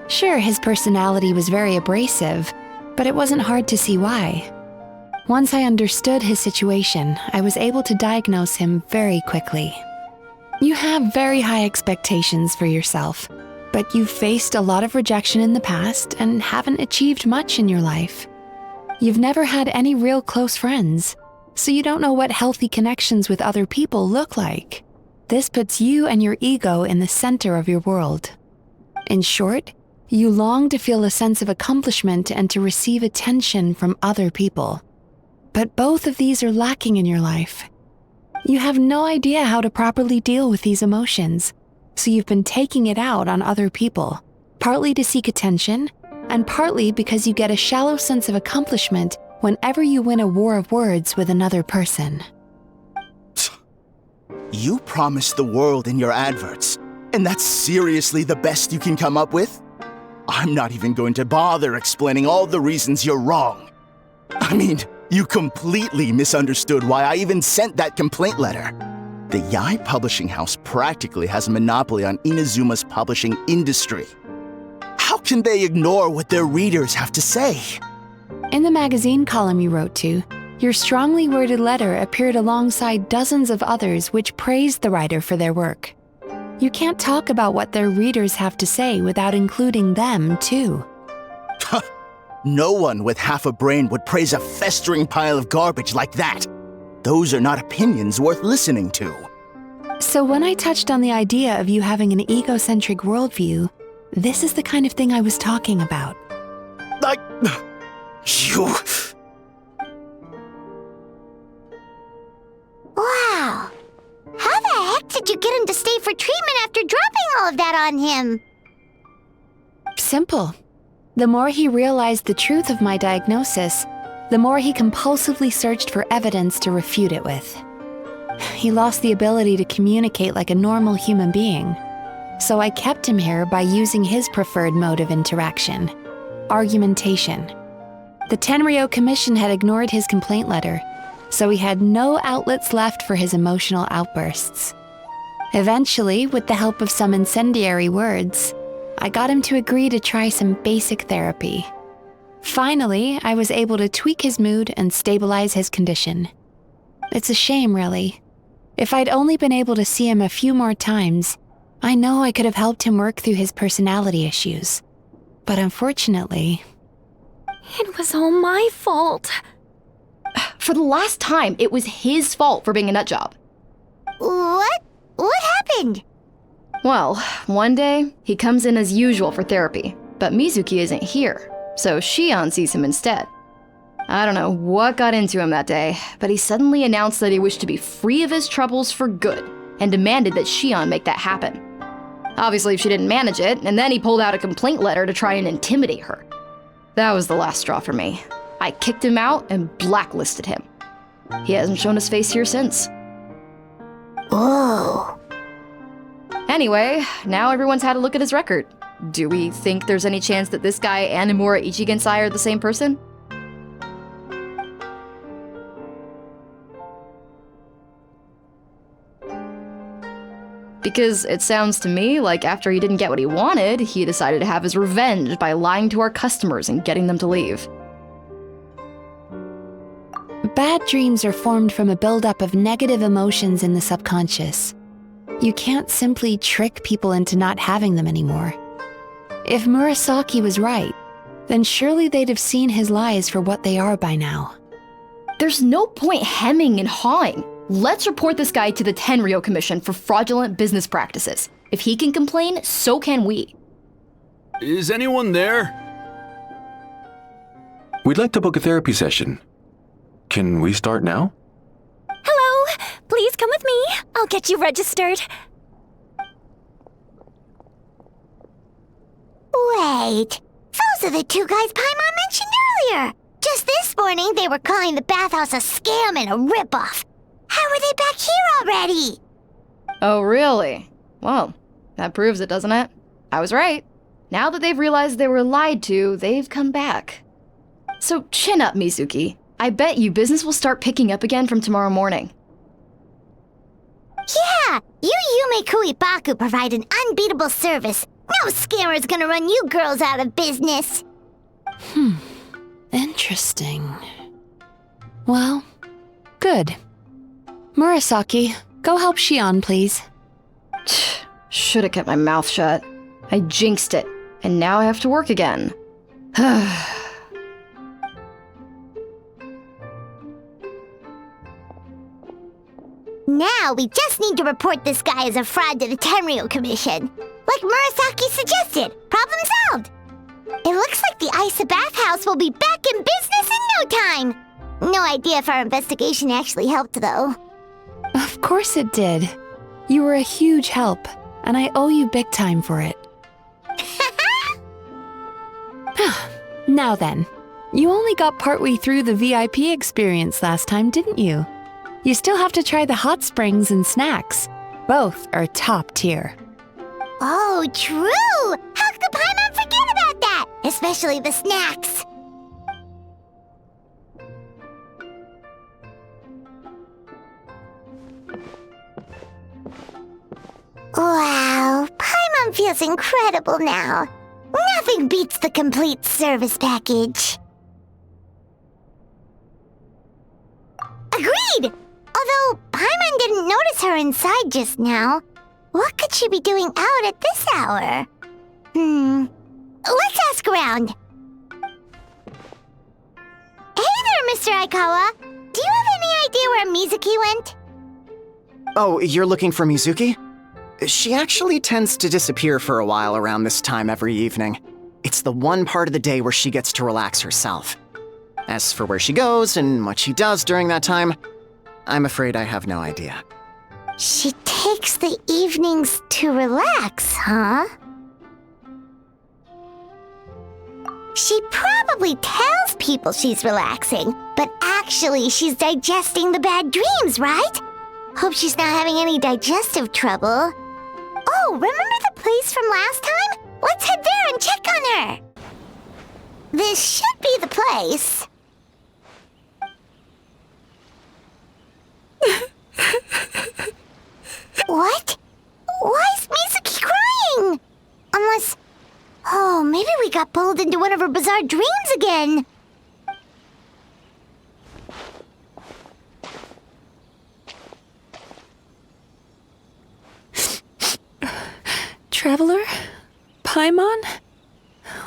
Sure, his personality was very abrasive, but it wasn't hard to see why. Once I understood his situation, I was able to diagnose him very quickly. You have very high expectations for yourself, but you've faced a lot of rejection in the past and haven't achieved much in your life. You've never had any real close friends, so you don't know what healthy connections with other people look like. This puts you and your ego in the center of your world. In short, you long to feel a sense of accomplishment and to receive attention from other people. But both of these are lacking in your life. You have no idea how to properly deal with these emotions, so you've been taking it out on other people, partly to seek attention, and partly because you get a shallow sense of accomplishment whenever you win a war of words with another person. You promised the world in your adverts, and that's seriously the best you can come up with? I'm not even going to bother explaining all the reasons you're wrong. I mean, you completely misunderstood why I even sent that complaint letter. The Yai Publishing House practically has a monopoly on Inazuma's publishing industry. How can they ignore what their readers have to say? In the magazine column you wrote to, your strongly worded letter appeared alongside dozens of others which praised the writer for their work. You can't talk about what their readers have to say without including them, too. No one with half a brain would praise a festering pile of garbage like that. Those are not opinions worth listening to. So when I touched on the idea of you having an egocentric worldview, this is the kind of thing I was talking about. You... Wow. How the heck did you get him to stay for treatment after dropping all of that on him? Simple. The more he realized the truth of my diagnosis, the more he compulsively searched for evidence to refute it with. He lost the ability to communicate like a normal human being, so I kept him here by using his preferred mode of interaction, argumentation. The Tenryo Commission had ignored his complaint letter, so he had no outlets left for his emotional outbursts. Eventually, with the help of some incendiary words, I got him to agree to try some basic therapy. Finally, I was able to tweak his mood and stabilize his condition. It's a shame, really. If I'd only been able to see him a few more times, I know I could have helped him work through his personality issues. But unfortunately... It was all my fault. For the last time, it was his fault for being a nutjob. What? What happened? Well, one day, he comes in as usual for therapy, but Midzuki isn't here, so Shion sees him instead. I don't know what got into him that day, but he suddenly announced that he wished to be free of his troubles for good, and demanded that Shion make that happen. Obviously, she didn't manage it, and then he pulled out a complaint letter to try and intimidate her. That was the last straw for me. I kicked him out and blacklisted him. He hasn't shown his face here since. Whoa. Anyway, now everyone's had a look at his record. Do we think there's any chance that this guy and Imura Ichigensai are the same person? Because it sounds to me like after he didn't get what he wanted, he decided to have his revenge by lying to our customers and getting them to leave. Bad dreams are formed from a buildup of negative emotions in the subconscious. You can't simply trick people into not having them anymore. If Murasaki was right, then surely they'd have seen his lies for what they are by now. There's no point hemming and hawing. Let's report this guy to the Tenryo Commission for fraudulent business practices. If he can complain, so can we. Is anyone there? We'd like to book a therapy session. Can we start now? Hello! Please come with me. I'll get you registered. Wait. Those are the two guys Paimon mentioned earlier. Just this morning, they were calling the bathhouse a scam and a ripoff. How are they back here already? Oh, really? Well, that proves it, doesn't it? I was right. Now that they've realized they were lied to, they've come back. So chin up, Midzuki. I bet you business will start picking up again from tomorrow morning. Yeah, you Yume Kuibaku provide an unbeatable service. No scammer's gonna run you girls out of business. Interesting. Well, good. Murasaki, go help Shion, please. Should've kept my mouth shut. I jinxed it, and now I have to work again. Now we just need to report this guy as a fraud to the Tenryu Commission. Like Murasaki suggested. Problem solved. It looks like the Isa bathhouse will be back in business in no time. No idea if our investigation actually helped, though. Of course it did. You were a huge help, and I owe you big time for it. Now then, you only got partway through the VIP experience last time, didn't you? You still have to try the hot springs and snacks. Both are top tier. Oh, true! How could Paimon forget about that? Especially the snacks. Wow, Paimon feels incredible now. Nothing beats the complete service package. Agreed! Although Paimon didn't notice her inside just now. What could she be doing out at this hour? Let's ask around. Hey there, Mr. Aikawa. Do you have any idea where Mizuki went? Oh, you're looking for Mizuki? She actually tends to disappear for a while around this time every evening. It's the one part of the day where she gets to relax herself. As for where she goes and what she does during that time, I'm afraid I have no idea. She takes the evenings to relax, huh? She probably tells people she's relaxing, but actually she's digesting the bad dreams, right? Hope she's not having any digestive trouble. Oh, remember the place from last time? Let's head there and check on her. This should be the place. What? Why is Mizuki crying? Unless... Oh, maybe we got pulled into one of her bizarre dreams again. Traveler? Paimon?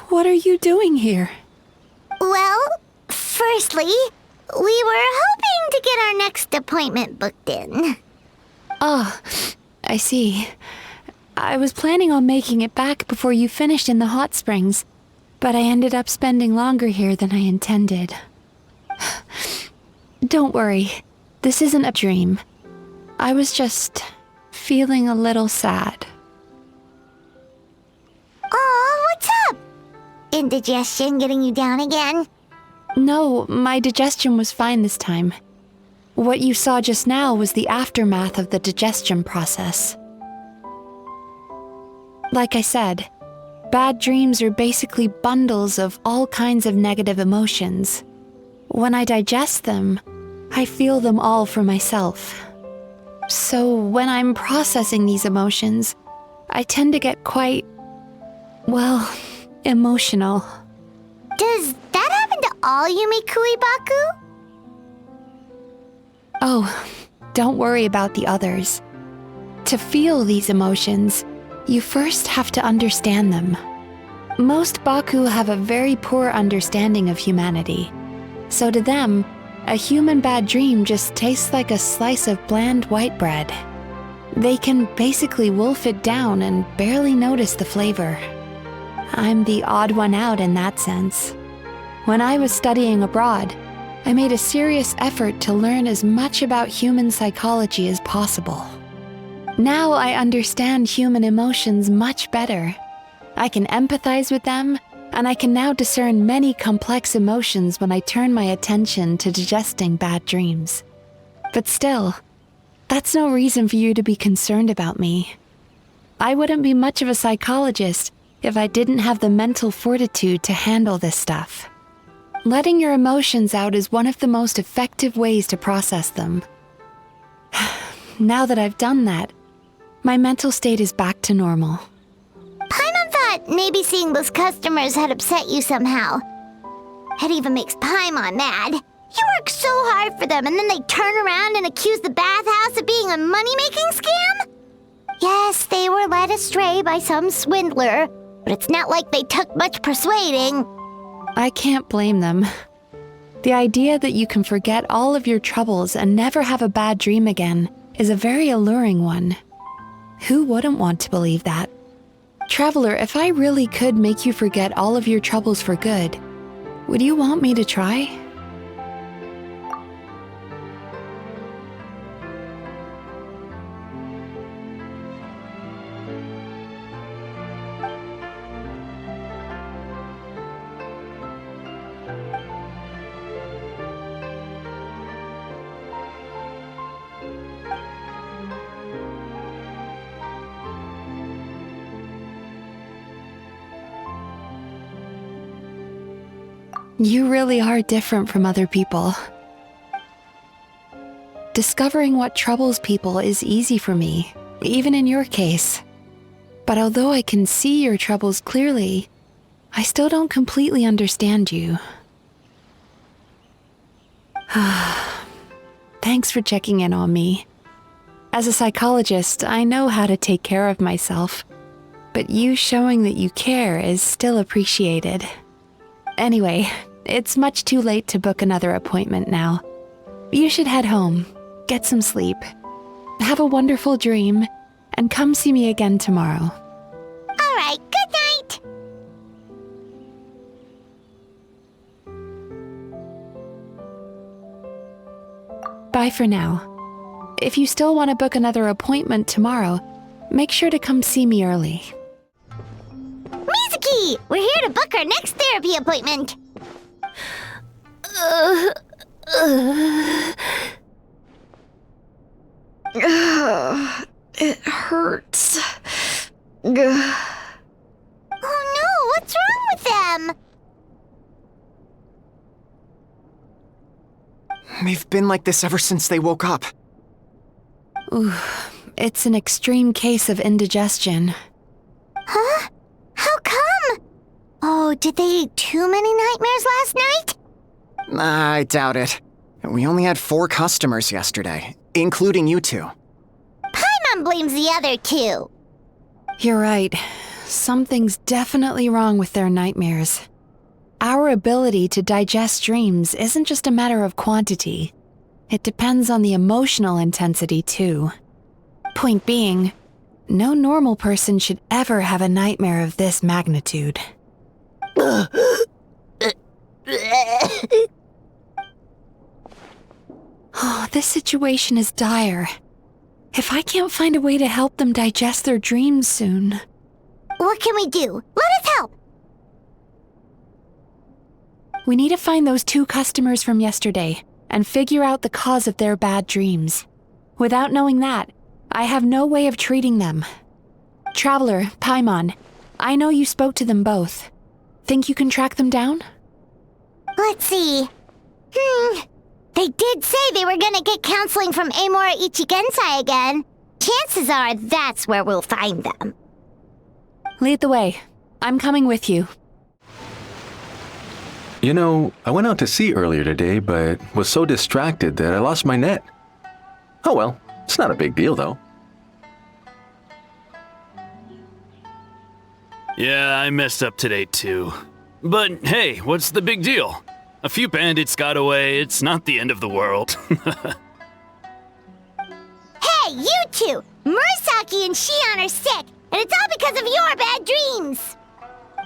What are you doing here? Well, firstly, we were hoping to get our next appointment booked in. Ah, I see. I was planning on making it back before you finished in the hot springs, but I ended up spending longer here than I intended. Don't worry, this isn't a dream. I was just feeling a little sad. Oh, what's up? Indigestion getting you down again? No, my digestion was fine this time. What you saw just now was the aftermath of the digestion process. Like I said, bad dreams are basically bundles of all kinds of negative emotions. When I digest them, I feel them all for myself. So when I'm processing these emotions, I tend to get quite, well, emotional. Does that happen to all Yumikui Baku? Oh, don't worry about the others. To feel these emotions, you first have to understand them. Most Baku have a very poor understanding of humanity. So to them, a human bad dream just tastes like a slice of bland white bread. They can basically wolf it down and barely notice the flavor. I'm the odd one out in that sense. When I was studying abroad, I made a serious effort to learn as much about human psychology as possible. Now I understand human emotions much better. I can empathize with them, and I can now discern many complex emotions when I turn my attention to digesting bad dreams. But still, that's no reason for you to be concerned about me. I wouldn't be much of a psychologist if I didn't have the mental fortitude to handle this stuff. Letting your emotions out is one of the most effective ways to process them. Now that I've done that, my mental state is back to normal. Paimon thought maybe seeing those customers had upset you somehow. It even makes Paimon mad. You work so hard for them and then they turn around and accuse the bathhouse of being a money-making scam? Yes, they were led astray by some swindler, but it's not like they took much persuading. I can't blame them. The idea that you can forget all of your troubles and never have a bad dream again is a very alluring one. Who wouldn't want to believe that? Traveler, if I really could make you forget all of your troubles for good, would you want me to try? You really are different from other people. Discovering what troubles people is easy for me, even in your case. But although I can see your troubles clearly, I still don't completely understand you. Thanks for checking in on me. As a psychologist, I know how to take care of myself, but you showing that you care is still appreciated. Anyway, it's much too late to book another appointment now. You should head home, get some sleep, have a wonderful dream, and come see me again tomorrow. All right, good night. Bye for now. If you still want to book another appointment tomorrow, make sure to come see me early. Midzuki! We're here to book our next therapy appointment. It hurts. Oh no, what's wrong with them? They've been like this ever since they woke up. Ooh, it's an extreme case of indigestion. Huh? How come? Oh, did they eat too many nightmares last night? I doubt it. We only had 4 customers yesterday, including you two. Paimon blames the other 2. You're right. Something's definitely wrong with their nightmares. Our ability to digest dreams isn't just a matter of quantity. It depends on the emotional intensity, too. Point being, no normal person should ever have a nightmare of this magnitude. Oh, this situation is dire. If I can't find a way to help them digest their dreams soon... What can we do? Let us help! We need to find those 2 customers from yesterday and figure out the cause of their bad dreams. Without knowing that, I have no way of treating them. Traveler, Paimon, I know you spoke to them both. Think you can track them down? Let's see. They did say they were gonna get counseling from Amora Ichigensai again. Chances are that's where we'll find them. Lead the way. I'm coming with you. You know, I went out to sea earlier today, but was so distracted that I lost my net. Oh well, it's not a big deal though. Yeah, I messed up today too. But hey, what's the big deal? A few bandits got away, it's not the end of the world. Hey, you two! Murasaki and Shion are sick, and it's all because of your bad dreams!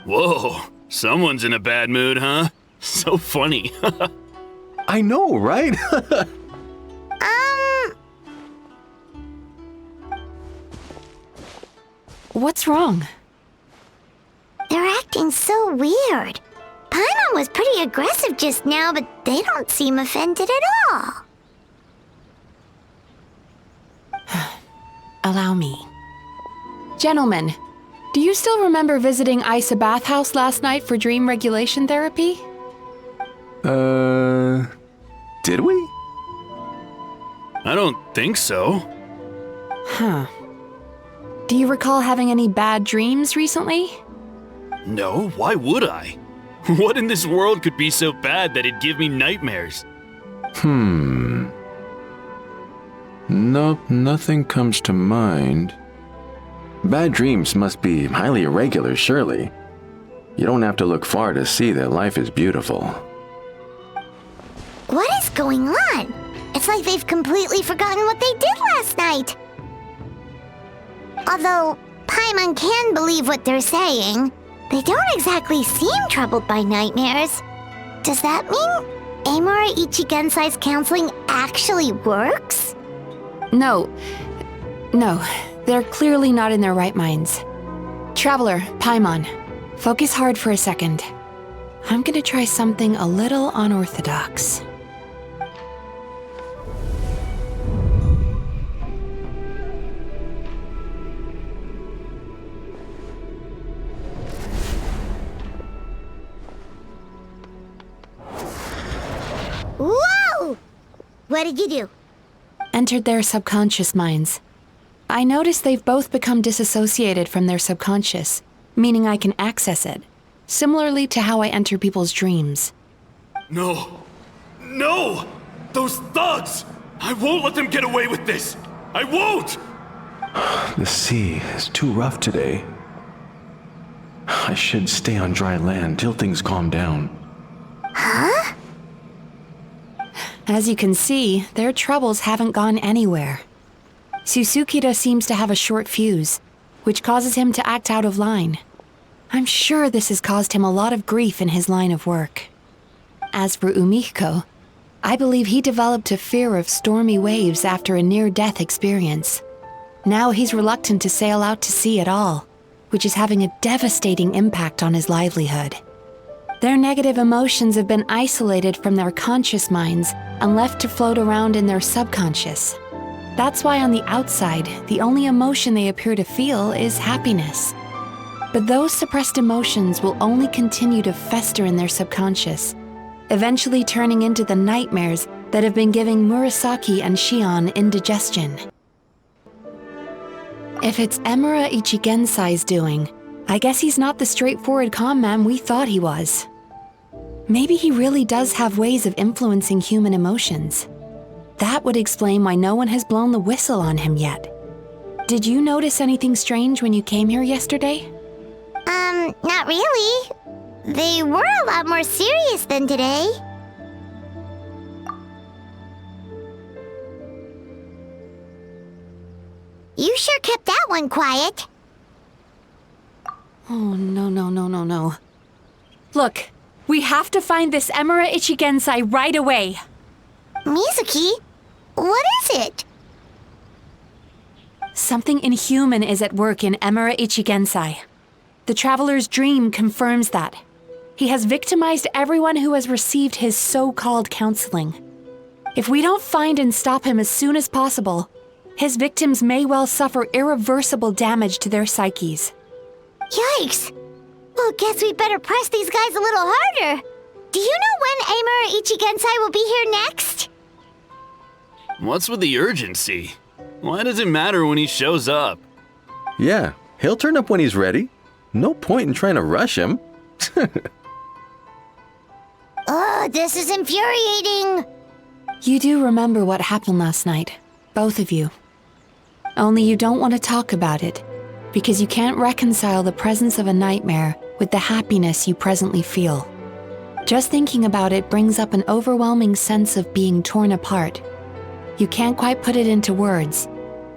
Whoa, someone's in a bad mood, huh? So funny. I know, right? What's wrong? They're acting so weird. Paimon was pretty aggressive just now, but they don't seem offended at all. Allow me. Gentlemen, do you still remember visiting Isa Bathhouse last night for dream regulation therapy? Did we? I don't think so. Huh. Do you recall having any bad dreams recently? No, why would I? What in this world could be so bad that it'd give me nightmares? Nope, nothing comes to mind. Bad dreams must be highly irregular, surely. You don't have to look far to see that life is beautiful. What is going on? It's like they've completely forgotten what they did last night. Although Paimon can believe what they're saying, they don't exactly seem troubled by nightmares. Does that mean Amura Ichigensai's counseling actually works? No, they're clearly not in their right minds. Traveler, Paimon, focus hard for a second. I'm gonna try something a little unorthodox. Whoa! What did you do? Entered their subconscious minds. I noticed they've both become disassociated from their subconscious, meaning I can access it, similarly to how I enter people's dreams. No! No! Those thugs! I won't let them get away with this! I won't! The sea is too rough today. I should stay on dry land till things calm down. Huh? As you can see, their troubles haven't gone anywhere. Susukira seems to have a short fuse, which causes him to act out of line. I'm sure this has caused him a lot of grief in his line of work. As for Umiko, I believe he developed a fear of stormy waves after a near-death experience. Now he's reluctant to sail out to sea at all, which is having a devastating impact on his livelihood. Their negative emotions have been isolated from their conscious minds and left to float around in their subconscious. That's why on the outside, the only emotion they appear to feel is happiness. But those suppressed emotions will only continue to fester in their subconscious, eventually turning into the nightmares that have been giving Murasaki and Shion indigestion. If it's Emura Ichigensai's doing, I guess he's not the straightforward calm man we thought he was. Maybe he really does have ways of influencing human emotions. That would explain why no one has blown the whistle on him yet. Did you notice anything strange when you came here yesterday? Not really. They were a lot more serious than today. You sure kept that one quiet. Oh, no. Look, we have to find this Emura Ichigensai right away. Mizuki, what is it? Something inhuman is at work in Emura Ichigensai. The Traveler's dream confirms that. He has victimized everyone who has received his so-called counseling. If we don't find and stop him as soon as possible, his victims may well suffer irreversible damage to their psyches. Yikes! Well, guess we better press these guys a little harder. Do you know when Amura Ichigensai will be here next? What's with the urgency? Why does it matter when he shows up? Yeah, he'll turn up when he's ready. No point in trying to rush him. Oh, this is infuriating. You do remember what happened last night, both of you. Only you don't want to talk about it, because you can't reconcile the presence of a nightmare with the happiness you presently feel. Just thinking about it brings up an overwhelming sense of being torn apart. You can't quite put it into words,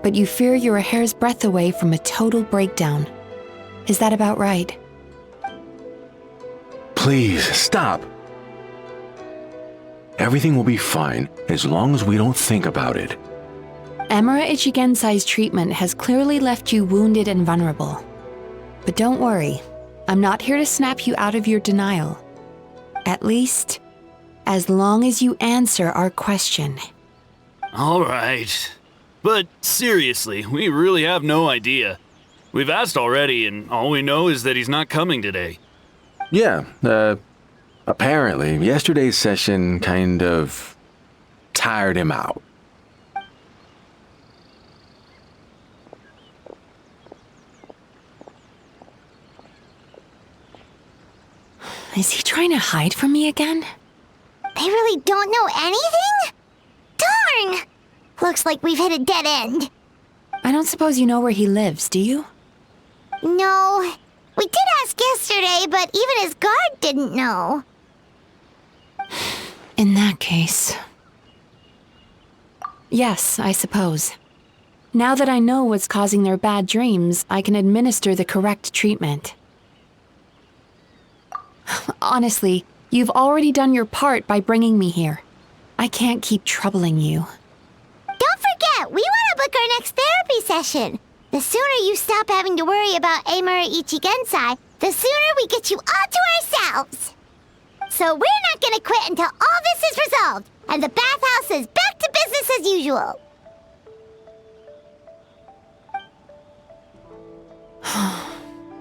but you fear you're a hair's breadth away from a total breakdown. Is that about right? Please, stop. Everything will be fine as long as we don't think about it. Emura Ichigensai's treatment has clearly left you wounded and vulnerable. But don't worry, I'm not here to snap you out of your denial. At least, as long as you answer our question. All right. But seriously, we really have no idea. We've asked already, and all we know is that he's not coming today. Yeah, apparently, yesterday's session kind of tired him out. Is he trying to hide from me again? They They really don't know anything? Darn! Looks like we've hit a dead end. I don't suppose you know where he lives, do you? No. We did ask yesterday, but even his guard didn't know. In that case... Yes, I suppose. Now that I know what's causing their bad dreams, I can administer the correct treatment. Honestly, you've already done your part by bringing me here. I can't keep troubling you. Don't forget, we want to book our next therapy session. The sooner you stop having to worry about Amura Ichigensai, the sooner we get you all to ourselves. So we're not going to quit until all this is resolved, and the bathhouse is back to business as usual.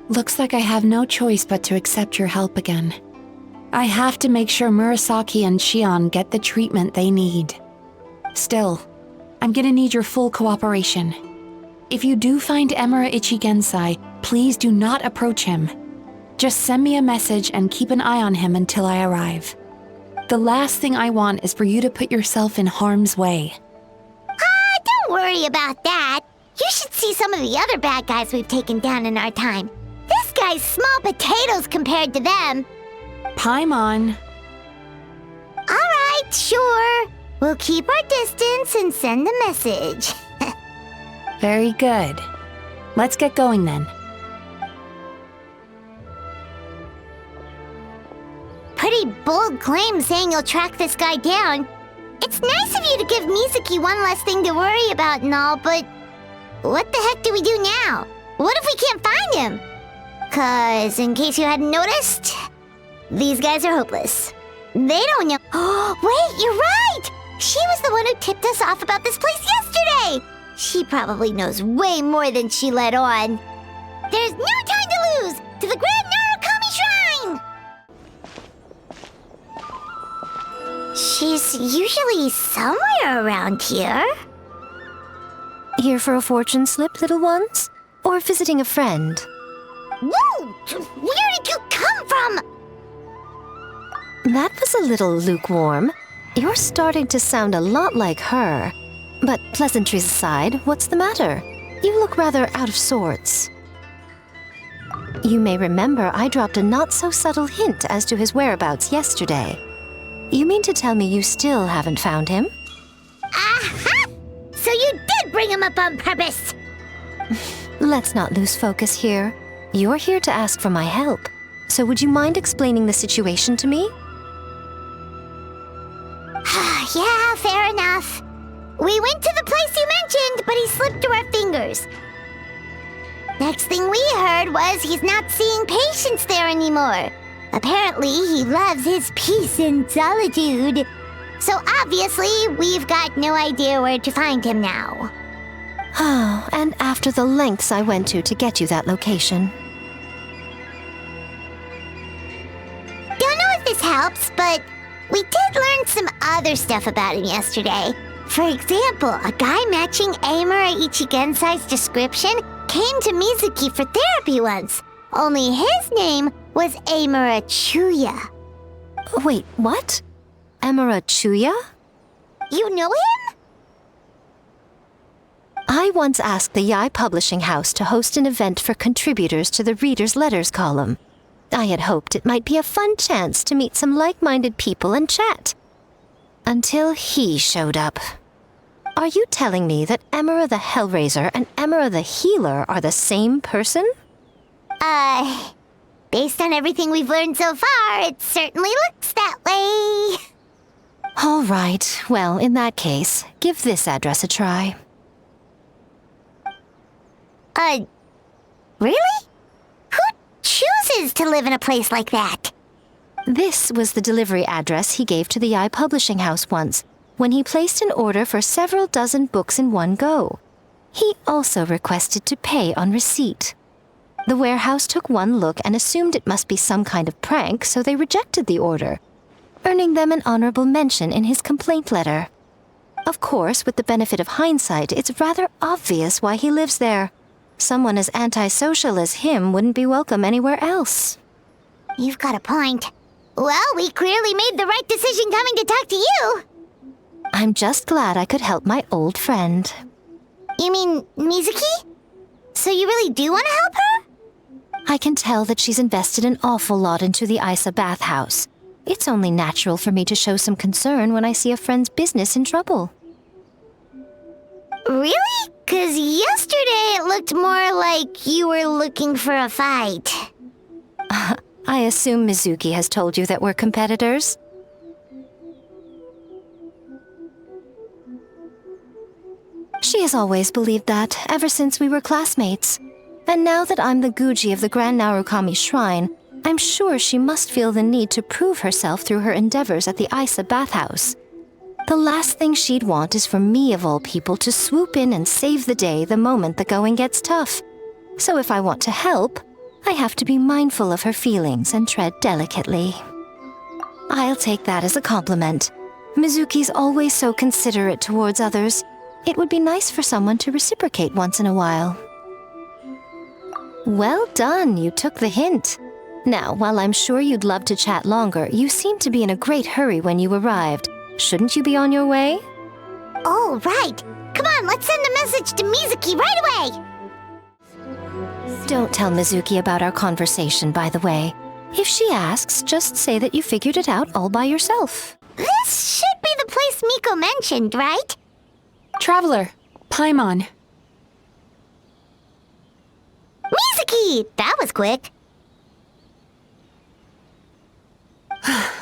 Looks like I have no choice but to accept your help again. I have to make sure Murasaki and Shion get the treatment they need. Still, I'm gonna need your full cooperation. If you do find Emura Ichigensai, please do not approach him. Just send me a message and keep an eye on him until I arrive. The last thing I want is for you to put yourself in harm's way. Don't worry about that. You should see some of the other bad guys we've taken down in our time. This guy's small potatoes compared to them. Paimon. Alright, sure. We'll keep our distance and send the message. Very good. Let's get going then. Pretty bold claim saying you'll track this guy down. It's nice of you to give Mizuki one less thing to worry about and all, but what the heck do we do now? What if we can't find him? 'Cause, in case you hadn't noticed, these guys are hopeless. They don't know. Oh, wait, you're right! She was the one who tipped us off about this place yesterday! She probably knows way more than she let on. There's no time to lose! To the Grand Narukami Shrine! She's usually somewhere around here. Here for a fortune slip, little ones? Or visiting a friend? Whoa! Where did you come from? That was a little lukewarm. You're starting to sound a lot like her. But pleasantries aside, what's the matter? You look rather out of sorts. You may remember I dropped a not-so-subtle hint as to his whereabouts yesterday. You mean to tell me you still haven't found him? Aha! So you did bring him up on purpose! Let's not lose focus here. You're here to ask for my help. So would you mind explaining the situation to me? Yeah, fair enough. We went to the place you mentioned, but he slipped through our fingers. Next thing we heard was he's not seeing patients there anymore. Apparently, he loves his peace and solitude. So obviously, we've got no idea where to find him now. Oh, and after the lengths I went to get you that location. Don't know if this helps, but we did learn some other stuff about him yesterday. For example, a guy matching Amura Ichigensai's description came to Mizuki for therapy once. Only his name was Amura Chuya. Wait, what? Amura Chuya? You know him? I once asked the Yai Publishing House to host an event for contributors to the Reader's Letters column. I had hoped it might be a fun chance to meet some like-minded people and chat. Until he showed up. Are you telling me that Amura the Hellraiser and Amura the Healer are the same person? Based on everything we've learned so far, it certainly looks that way. All right, well, in that case, give this address a try. Really? Who chooses to live in a place like that? This was the delivery address he gave to the Yai Publishing House once, when he placed an order for several dozen books in one go. He also requested to pay on receipt. The warehouse took one look and assumed it must be some kind of prank, so they rejected the order, earning them an honorable mention in his complaint letter. Of course, with the benefit of hindsight, it's rather obvious why he lives there. Someone as antisocial as him wouldn't be welcome anywhere else. You've got a point. Well, we clearly made the right decision coming to talk to you. I'm just glad I could help my old friend. You mean Mizuki? So you really do want to help her? I can tell that she's invested an awful lot into the Isa bathhouse. It's only natural for me to show some concern when I see a friend's business in trouble. Really? 'Cause yesterday it looked more like you were looking for a fight. I assume Mizuki has told you that we're competitors? She has always believed that, ever since we were classmates. And now that I'm the Guji of the Grand Narukami Shrine, I'm sure she must feel the need to prove herself through her endeavors at the Isa bathhouse. The last thing she'd want is for me, of all people, to swoop in and save the day the moment the going gets tough. So if I want to help, I have to be mindful of her feelings and tread delicately. I'll take that as a compliment. Mizuki's always so considerate towards others. It would be nice for someone to reciprocate once in a while. Well done, you took the hint. Now, while I'm sure you'd love to chat longer, you seemed to be in a great hurry when you arrived. Shouldn't you be on your way? Oh, right. Come on, let's send a message to Mizuki right away. Don't tell Mizuki about our conversation, by the way. If she asks, just say that you figured it out all by yourself. This should be the place Miko mentioned, right? Traveler, Paimon. Mizuki! That was quick.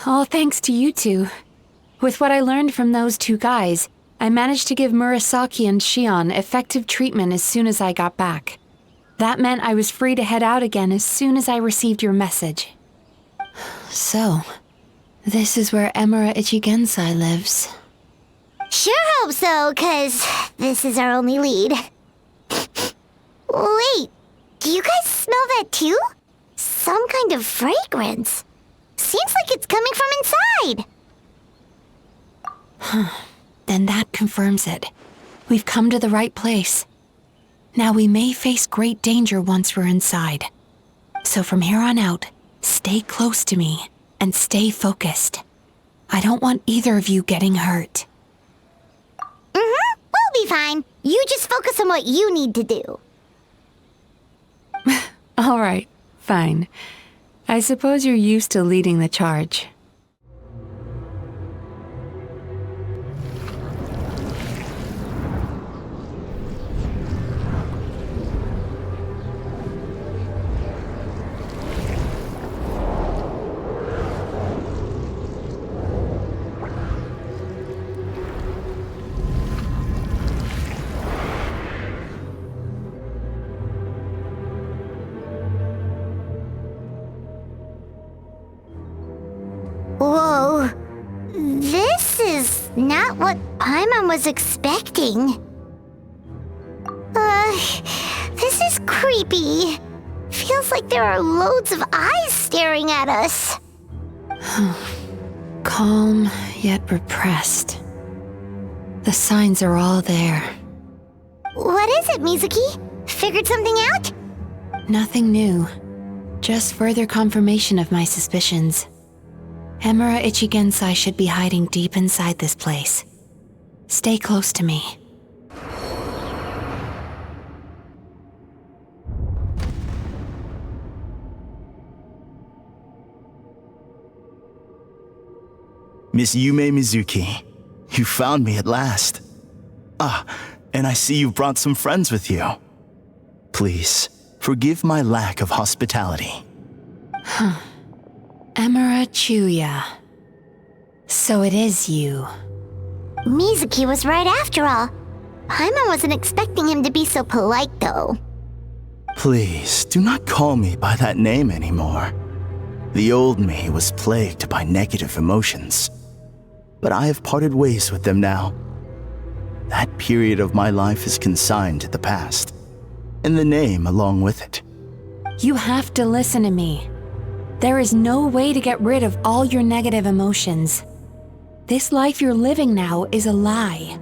All thanks to you two. With what I learned from those two guys, I managed to give Murasaki and Shion effective treatment as soon as I got back. That meant I was free to head out again as soon as I received your message. So, this is where Emura Ichigensai lives. Sure hope so, 'cause this is our only lead. Wait, do you guys smell that too? Some kind of fragrance. Seems like it's coming from inside. Then that confirms it. We've come to the right place. Now we may face great danger once we're inside. So from here on out, stay close to me and stay focused. I don't want either of you getting hurt. We'll be fine. You just focus on what you need to do. All right, fine. I suppose you're used to leading the charge. Whoa. This is not what Paimon was expecting. This is creepy. Feels like there are loads of eyes staring at us. Calm, yet repressed. The signs are all there. What is it, Mizuki? Figured something out? Nothing new. Just further confirmation of my suspicions. Emura Ichigensai should be hiding deep inside this place. Stay close to me. Miss Yume Mizuki, you found me at last. Ah, and I see you've brought some friends with you. Please, forgive my lack of hospitality. Emura Chuya. So it is you. Mizuki was right after all. Paimon wasn't expecting him to be so polite, though. Please, do not call me by that name anymore. The old me was plagued by negative emotions, but I have parted ways with them now. That period of my life is consigned to the past, and the name along with it. You have to listen to me. There is no way to get rid of all your negative emotions. This life you're living now is a lie.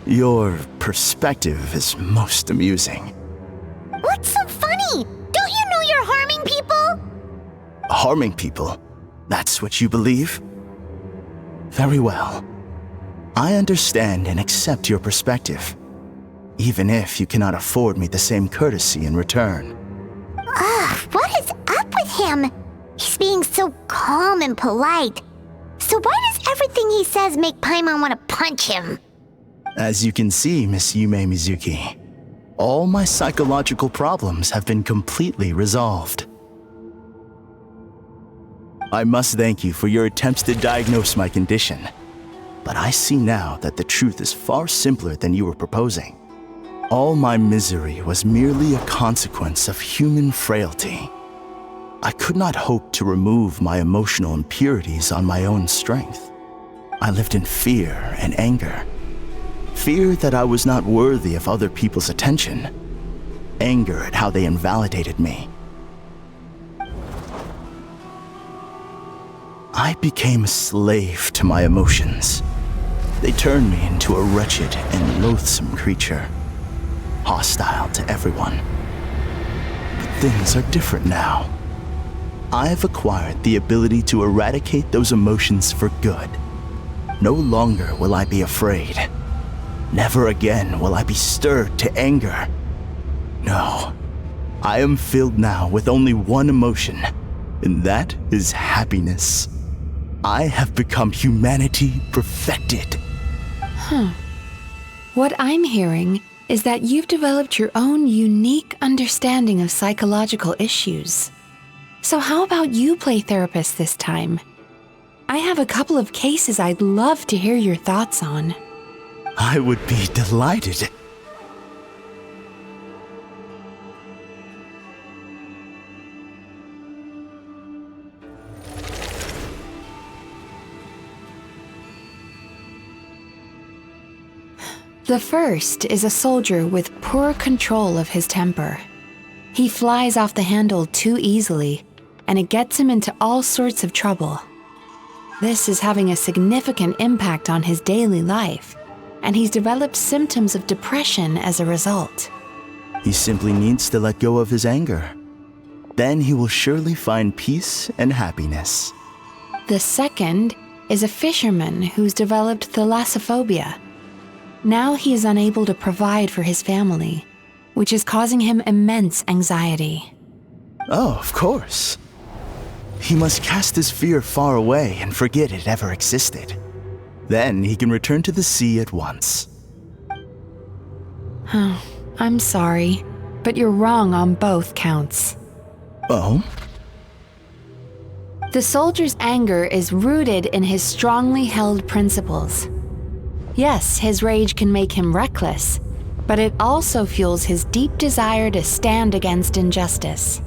Your perspective is most amusing. What's so funny? Don't you know you're harming people? Harming people, that's what you believe? Very well. I understand and accept your perspective, even if you cannot afford me the same courtesy in return. What is up with him? He's being so calm and polite. So why does everything he says make Paimon want to punch him? As you can see, Miss Yume Mizuki, all my psychological problems have been completely resolved. I must thank you for your attempts to diagnose my condition, but I see now that the truth is far simpler than you were proposing. All my misery was merely a consequence of human frailty. I could not hope to remove my emotional impurities on my own strength. I lived in fear and anger. Fear that I was not worthy of other people's attention. Anger at how they invalidated me. I became a slave to my emotions. They turned me into a wretched and loathsome creature, hostile to everyone. But things are different now. I have acquired the ability to eradicate those emotions for good. No longer will I be afraid. Never again will I be stirred to anger. No, I am filled now with only one emotion, and that is happiness. I have become humanity perfected. What I'm hearing is that you've developed your own unique understanding of psychological issues. So how about you play therapist this time? I have a couple of cases I'd love to hear your thoughts on. I would be delighted. The first is a soldier with poor control of his temper. He flies off the handle too easily, and it gets him into all sorts of trouble. This is having a significant impact on his daily life, and he's developed symptoms of depression as a result. He simply needs to let go of his anger. Then he will surely find peace and happiness. The second is a fisherman who's developed thalassophobia. Now he is unable to provide for his family, which is causing him immense anxiety. Oh, of course. He must cast his fear far away and forget it ever existed. Then he can return to the sea at once. I'm sorry, but you're wrong on both counts. Oh? The soldier's anger is rooted in his strongly held principles. Yes, his rage can make him reckless, but it also fuels his deep desire to stand against injustice.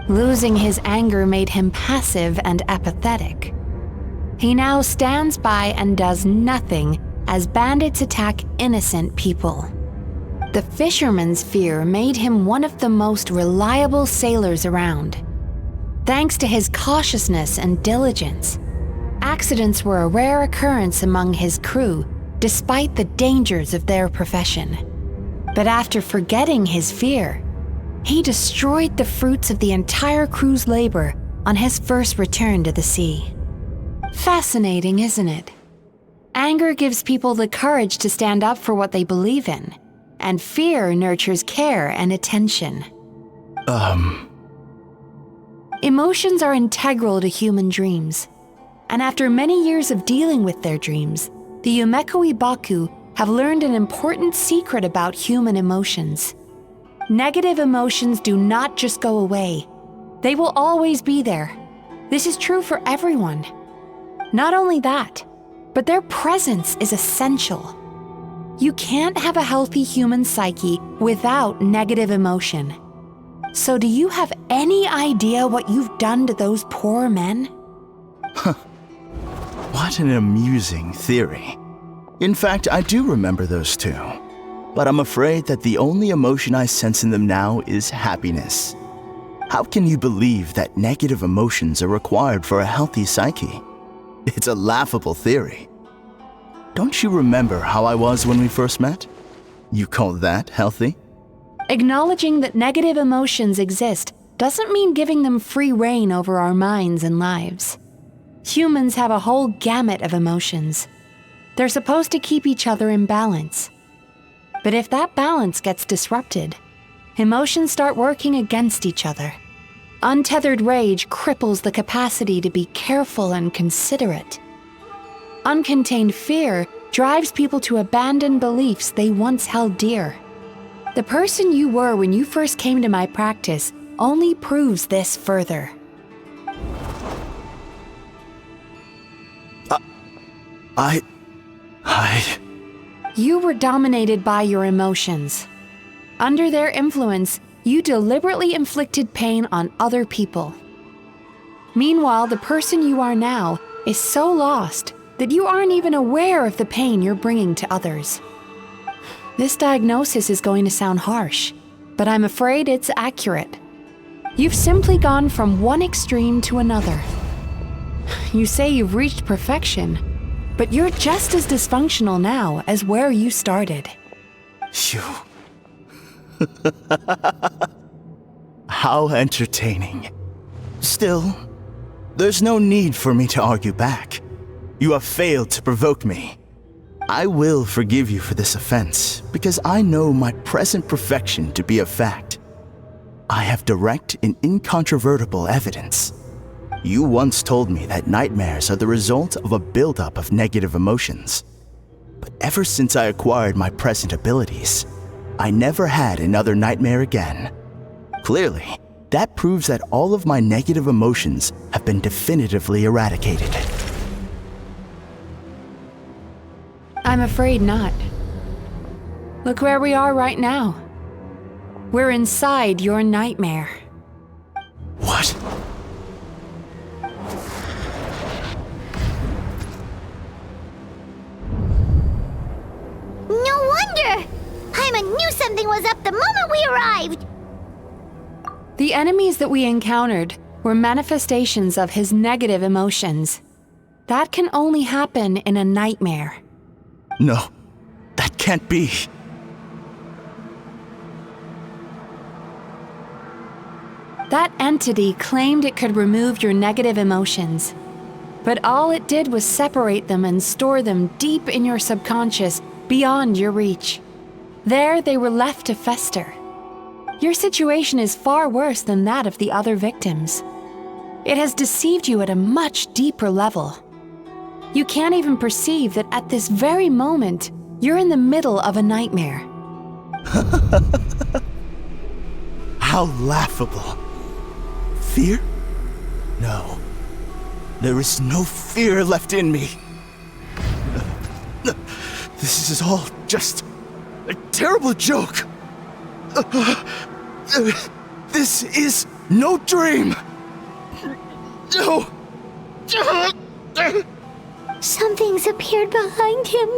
Losing his anger made him passive and apathetic. He now stands by and does nothing as bandits attack innocent people. The fisherman's fear made him one of the most reliable sailors around. Thanks to his cautiousness and diligence, accidents were a rare occurrence among his crew despite the dangers of their profession. But after forgetting his fear, he destroyed the fruits of the entire crew's labor on his first return to the sea. Fascinating, isn't it? Anger gives people the courage to stand up for what they believe in, and fear nurtures care and attention. Emotions are integral to human dreams, and after many years of dealing with their dreams, the Yumekoi Baku have learned an important secret about human emotions. Negative emotions do not just go away. They will always be there. This is true for everyone. Not only that, but their presence is essential. You can't have a healthy human psyche without negative emotion. So do you have any idea what you've done to those poor men? What an amusing theory. In fact, I do remember those two. But I'm afraid that the only emotion I sense in them now is happiness. How can you believe that negative emotions are required for a healthy psyche? It's a laughable theory. Don't you remember how I was when we first met? You call that healthy? Acknowledging that negative emotions exist doesn't mean giving them free rein over our minds and lives. Humans have a whole gamut of emotions. They're supposed to keep each other in balance. But if that balance gets disrupted, emotions start working against each other. Untethered rage cripples the capacity to be careful and considerate. Uncontained fear drives people to abandon beliefs they once held dear. The person you were when you first came to my practice only proves this further. You were dominated by your emotions. Under their influence, you deliberately inflicted pain on other people. Meanwhile, the person you are now is so lost that you aren't even aware of the pain you're bringing to others. This diagnosis is going to sound harsh, but I'm afraid it's accurate. You've simply gone from one extreme to another. You say you've reached perfection, but you're just as dysfunctional now as where you started. You... How entertaining. Still, there's no need for me to argue back. You have failed to provoke me. I will forgive you for this offense, because I know my present perfection to be a fact. I have direct and incontrovertible evidence. You once told me that nightmares are the result of a buildup of negative emotions. But ever since I acquired my present abilities, I never had another nightmare again. Clearly, that proves that all of my negative emotions have been definitively eradicated. I'm afraid not. Look where we are right now. We're inside your nightmare. What? No wonder! Hyman knew something was up the moment we arrived! The enemies that we encountered were manifestations of his negative emotions. That can only happen in a nightmare. No, that can't be. That entity claimed it could remove your negative emotions, but all it did was separate them and store them deep in your subconscious, beyond your reach. There they were left to fester. Your situation is far worse than that of the other victims. It has deceived you at a much deeper level. You can't even perceive that at this very moment, you're in the middle of a nightmare. How laughable. Fear? No. There is no fear left in me. This is all just a terrible joke. This is no dream. No. Something's appeared behind him.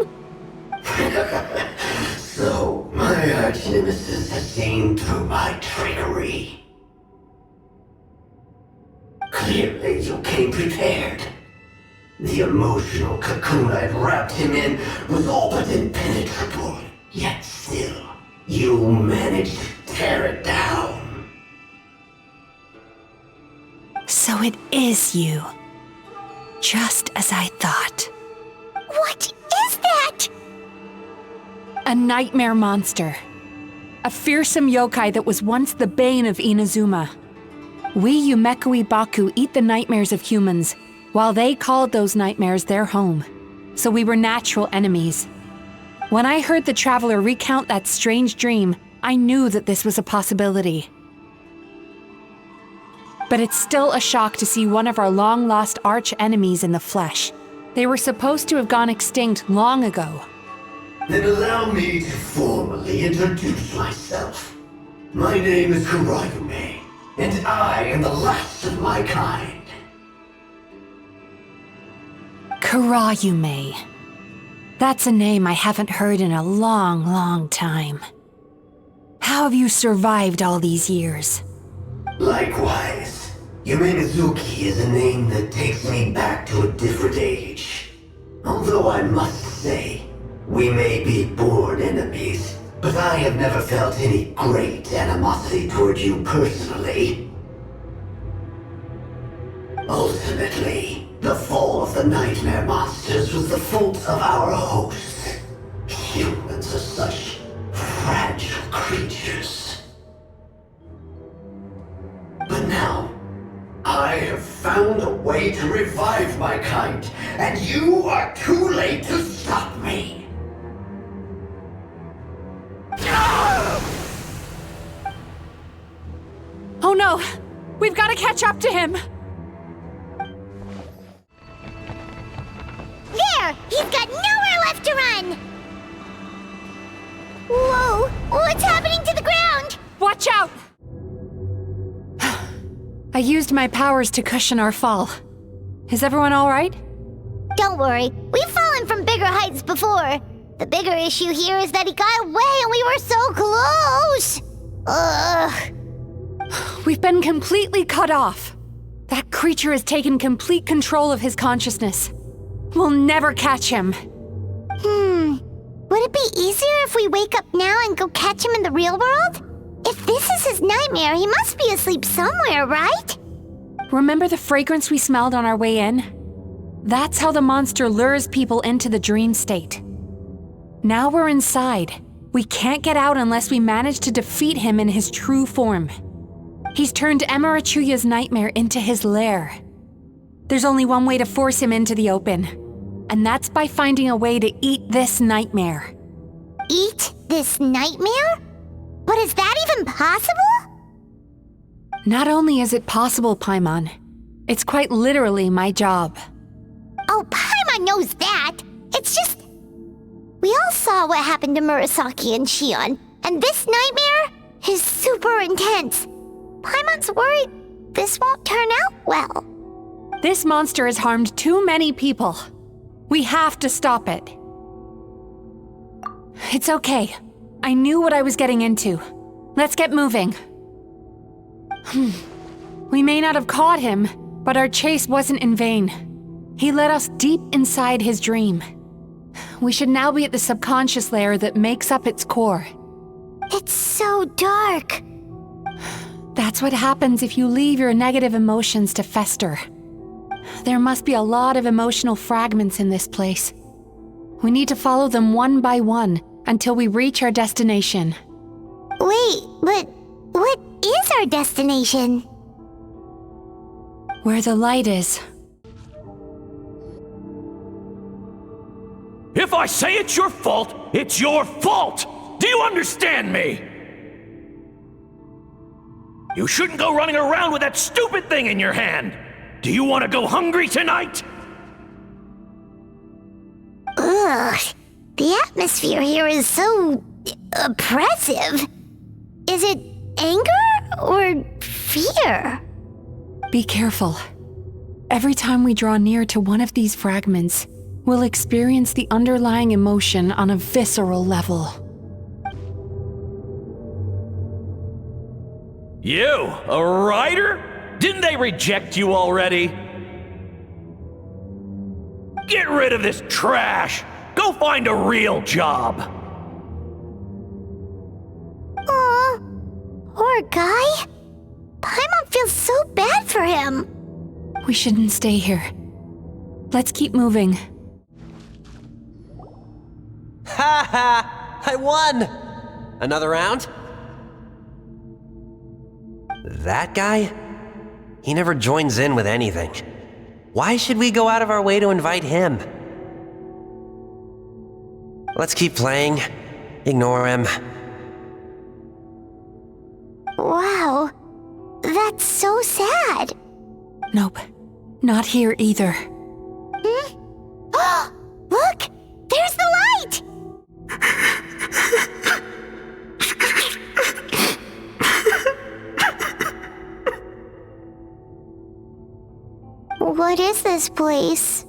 So, my arch-nemesis has seen through my trickery. Clearly, you came prepared. The emotional cocoon I'd wrapped him in was all but impenetrable. Yet still, you managed to tear it down. So it is you. Just as I thought. What is that? A nightmare monster. A fearsome yokai that was once the bane of Inazuma. We Yumekui Baku eat the nightmares of humans, while they called those nightmares their home. So we were natural enemies. When I heard the traveler recount that strange dream, I knew that this was a possibility. But it's still a shock to see one of our long-lost arch-enemies in the flesh. They were supposed to have gone extinct long ago. Then allow me to formally introduce myself. My name is Kurayume, and I am the last of my kind. Kurayume. That's a name I haven't heard in a long, long time. How have you survived all these years? Likewise. Yume Midzuki is a name that takes me back to a different age. Although I must say, we may be born enemies, but I have never felt any great animosity toward you personally. Ultimately, the fall of the nightmare monsters was the fault of our hosts. Humans are such fragile creatures. But now, I have found a way to revive my kind, and you are too late to stop me. Oh no! We've got to catch up to him! There! He's got nowhere left to run! Whoa! What's happening to the ground? Watch out! I used my powers to cushion our fall. Is everyone all right? Don't worry, we've fallen from bigger heights before. The bigger issue here is that he got away and we were so close! Ugh. We've been completely cut off. That creature has taken complete control of his consciousness. We'll never catch him. Would it be easier if we wake up now and go catch him in the real world? If this is his nightmare, he must be asleep somewhere, right? Remember the fragrance we smelled on our way in? That's how the monster lures people into the dream state. Now we're inside. We can't get out unless we manage to defeat him in his true form. He's turned Emarachuya's nightmare into his lair. There's only one way to force him into the open, and that's by finding a way to eat this nightmare. Eat this nightmare? But is that even possible? Not only is it possible, Paimon, it's quite literally my job. Oh, Paimon knows that. It's just... We all saw what happened to Murasaki and Shion, and this nightmare is super intense. Paimon's worried this won't turn out well. This monster has harmed too many people. We have to stop it. It's okay. I knew what I was getting into. Let's get moving. We may not have caught him, but our chase wasn't in vain. He led us deep inside his dream. We should now be at the subconscious layer that makes up its core. It's so dark. That's what happens if you leave your negative emotions to fester. There must be a lot of emotional fragments in this place. We need to follow them one by one until we reach our destination. Wait, but what is our destination? Where the light is. If I say it's your fault, it's your fault! Do you understand me? You shouldn't go running around with that stupid thing in your hand! Do you want to go hungry tonight? Ugh, the atmosphere here is so oppressive. Is it anger or fear? Be careful. Every time we draw near to one of these fragments, we'll experience the underlying emotion on a visceral level. You, a writer? Didn't they reject you already? Get rid of this trash! Go find a real job! Aw, poor guy. Paimon feels so bad for him. We shouldn't stay here. Let's keep moving. Ha ha! I won! Another round? That guy? He never joins in with anything. Why should we go out of our way to invite him? Let's keep playing. Ignore him. Wow, that's so sad. Nope, not here either. Look, there's the light! What is this place?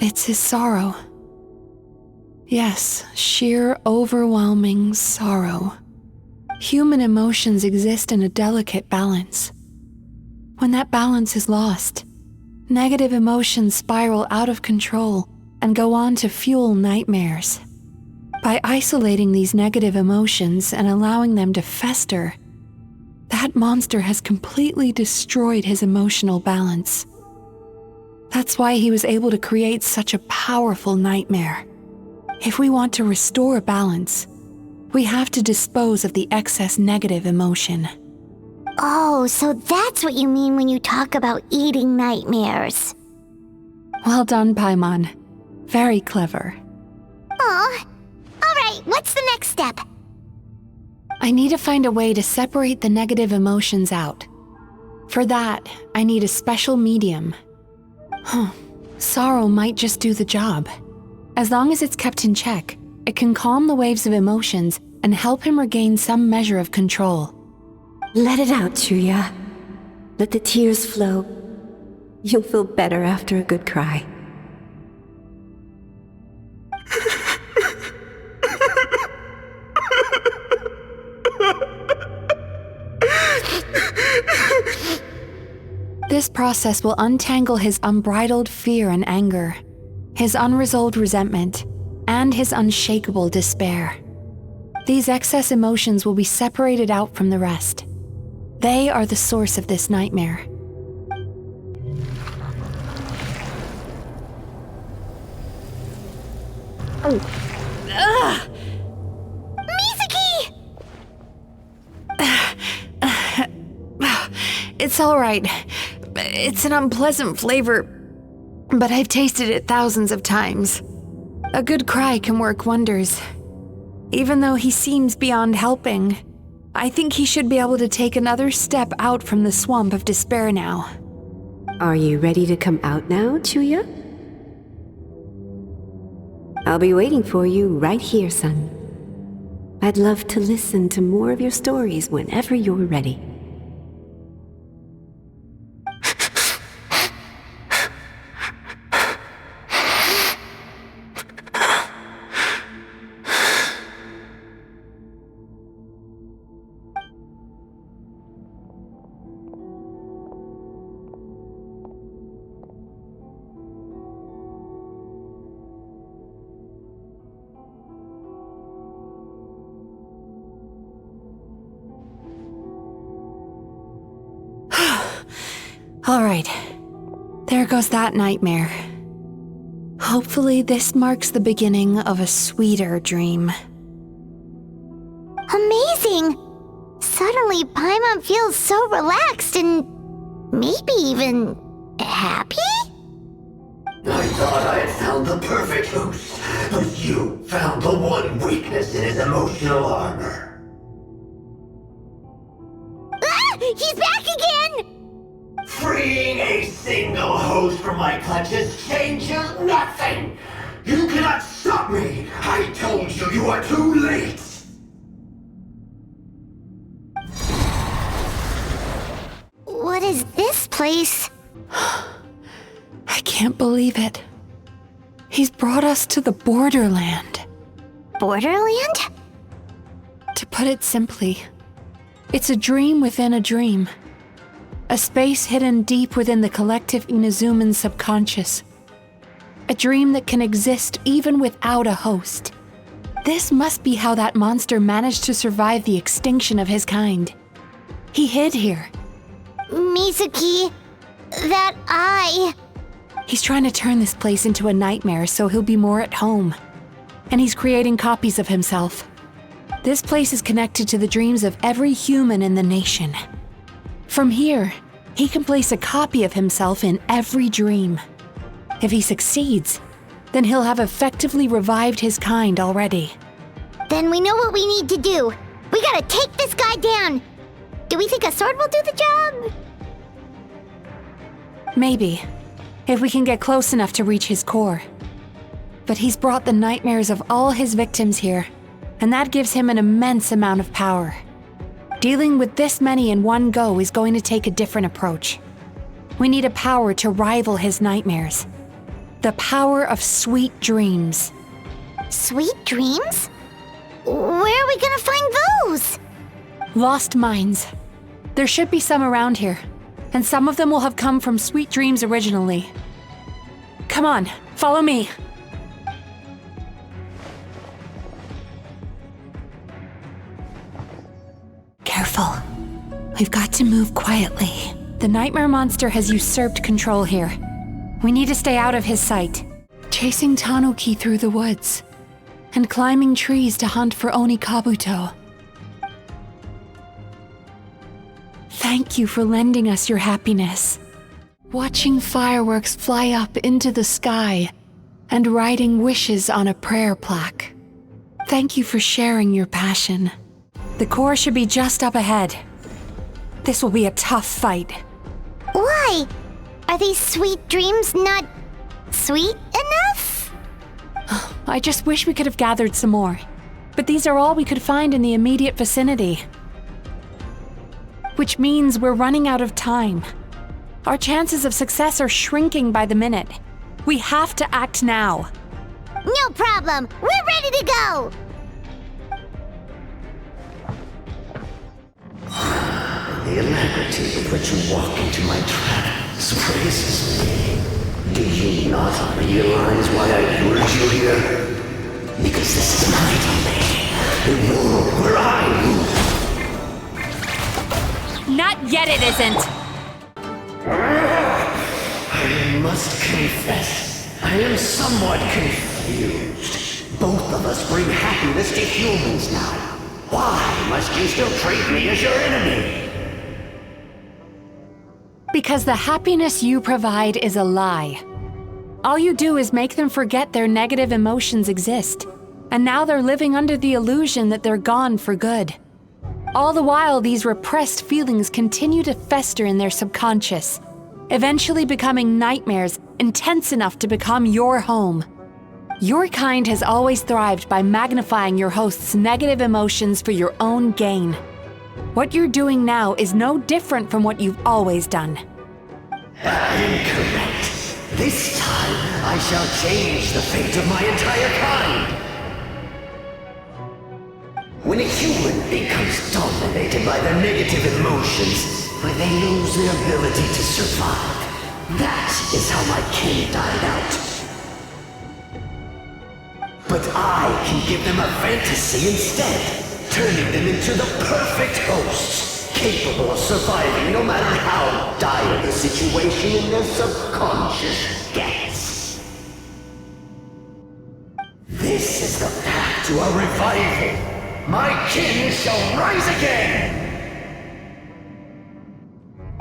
It's his sorrow. Yes, sheer, overwhelming sorrow. Human emotions exist in a delicate balance. When that balance is lost, negative emotions spiral out of control and go on to fuel nightmares. By isolating these negative emotions and allowing them to fester, That monster has completely destroyed his emotional balance. That's why he was able to create such a powerful nightmare. If we want to restore balance, we have to dispose of the excess negative emotion. Oh, so that's what you mean when you talk about eating nightmares. Well done, Paimon. Very clever. Aw. Alright, what's the next step? I need to find a way to separate the negative emotions out. For that, I need a special medium. Sorrow might just do the job. As long as it's kept in check, it can calm the waves of emotions and help him regain some measure of control. Let it out, Chuya. Let the tears flow. You'll feel better after a good cry. This process will untangle his unbridled fear and anger, his unresolved resentment, and his unshakable despair. These excess emotions will be separated out from the rest. They are the source of this nightmare. Mizuki! It's all right. It's an unpleasant flavor, but I've tasted it thousands of times. A good cry can work wonders. Even though he seems beyond helping, I think he should be able to take another step out from the swamp of despair now. Are you ready to come out now, Chuya? I'll be waiting for you right here, son. I'd love to listen to more of your stories whenever you're ready. All right, there goes that nightmare. Hopefully this marks the beginning of a sweeter dream. Amazing! Suddenly, Paimon feels so relaxed and maybe even happy? I thought I had found the perfect host, but you found the one weakness in his emotional armor. Ah! He's back again! Freeing a single host from my clutches changes nothing! You cannot stop me! I told you, you are too late! What is this place? I can't believe it. He's brought us to the borderland. Borderland? To put it simply, it's a dream within a dream. A space hidden deep within the collective Inazuman subconscious. A dream that can exist even without a host. This must be how that monster managed to survive the extinction of his kind. He hid here. Mizuki, that eye. He's trying to turn this place into a nightmare so he'll be more at home. And he's creating copies of himself. This place is connected to the dreams of every human in the nation. From here, he can place a copy of himself in every dream. If he succeeds, then he'll have effectively revived his kind already. Then we know what we need to do. We gotta take this guy down. Do we think a sword will do the job? Maybe, if we can get close enough to reach his core. But he's brought the nightmares of all his victims here, and that gives him an immense amount of power. Dealing with this many in one go is going to take a different approach. We need a power to rival his nightmares. The power of sweet dreams. Sweet dreams? Where are we gonna find those? Lost minds. There should be some around here, and some of them will have come from sweet dreams originally. Come on, follow me. Careful. We've got to move quietly. The nightmare monster has usurped control here. We need to stay out of his sight. Chasing Tanuki through the woods, and climbing trees to hunt for Oni Kabuto. Thank you for lending us your happiness. Watching fireworks fly up into the sky, and writing wishes on a prayer plaque. Thank you for sharing your passion. The core should be just up ahead. This will be a tough fight. Why? Are these sweet dreams not sweet enough? I just wish we could have gathered some more. But these are all we could find in the immediate vicinity. Which means we're running out of time. Our chances of success are shrinking by the minute. We have to act now. No problem. We're ready to go. The alacrity with which you walk into my trap surprises me. Do you not realize why I lured you here? Because this is my domain, the world where I rule. Not yet it isn't! I must confess, I am somewhat confused. Both of us bring happiness to humans now. Why must you still treat me as your enemy? Because the happiness you provide is a lie. All you do is make them forget their negative emotions exist. And now they're living under the illusion that they're gone for good. All the while, these repressed feelings continue to fester in their subconscious, eventually becoming nightmares intense enough to become your home. Your kind has always thrived by magnifying your host's negative emotions for your own gain. What you're doing now is no different from what you've always done. Incorrect. This time, I shall change the fate of my entire kind. When a human becomes dominated by their negative emotions, when they lose their ability to survive, that is how my kin died out. But I can give them a fantasy instead, turning them into the perfect hosts, capable of surviving no matter how dire the situation in their subconscious gets. This is the path to a revival. My kin shall rise again!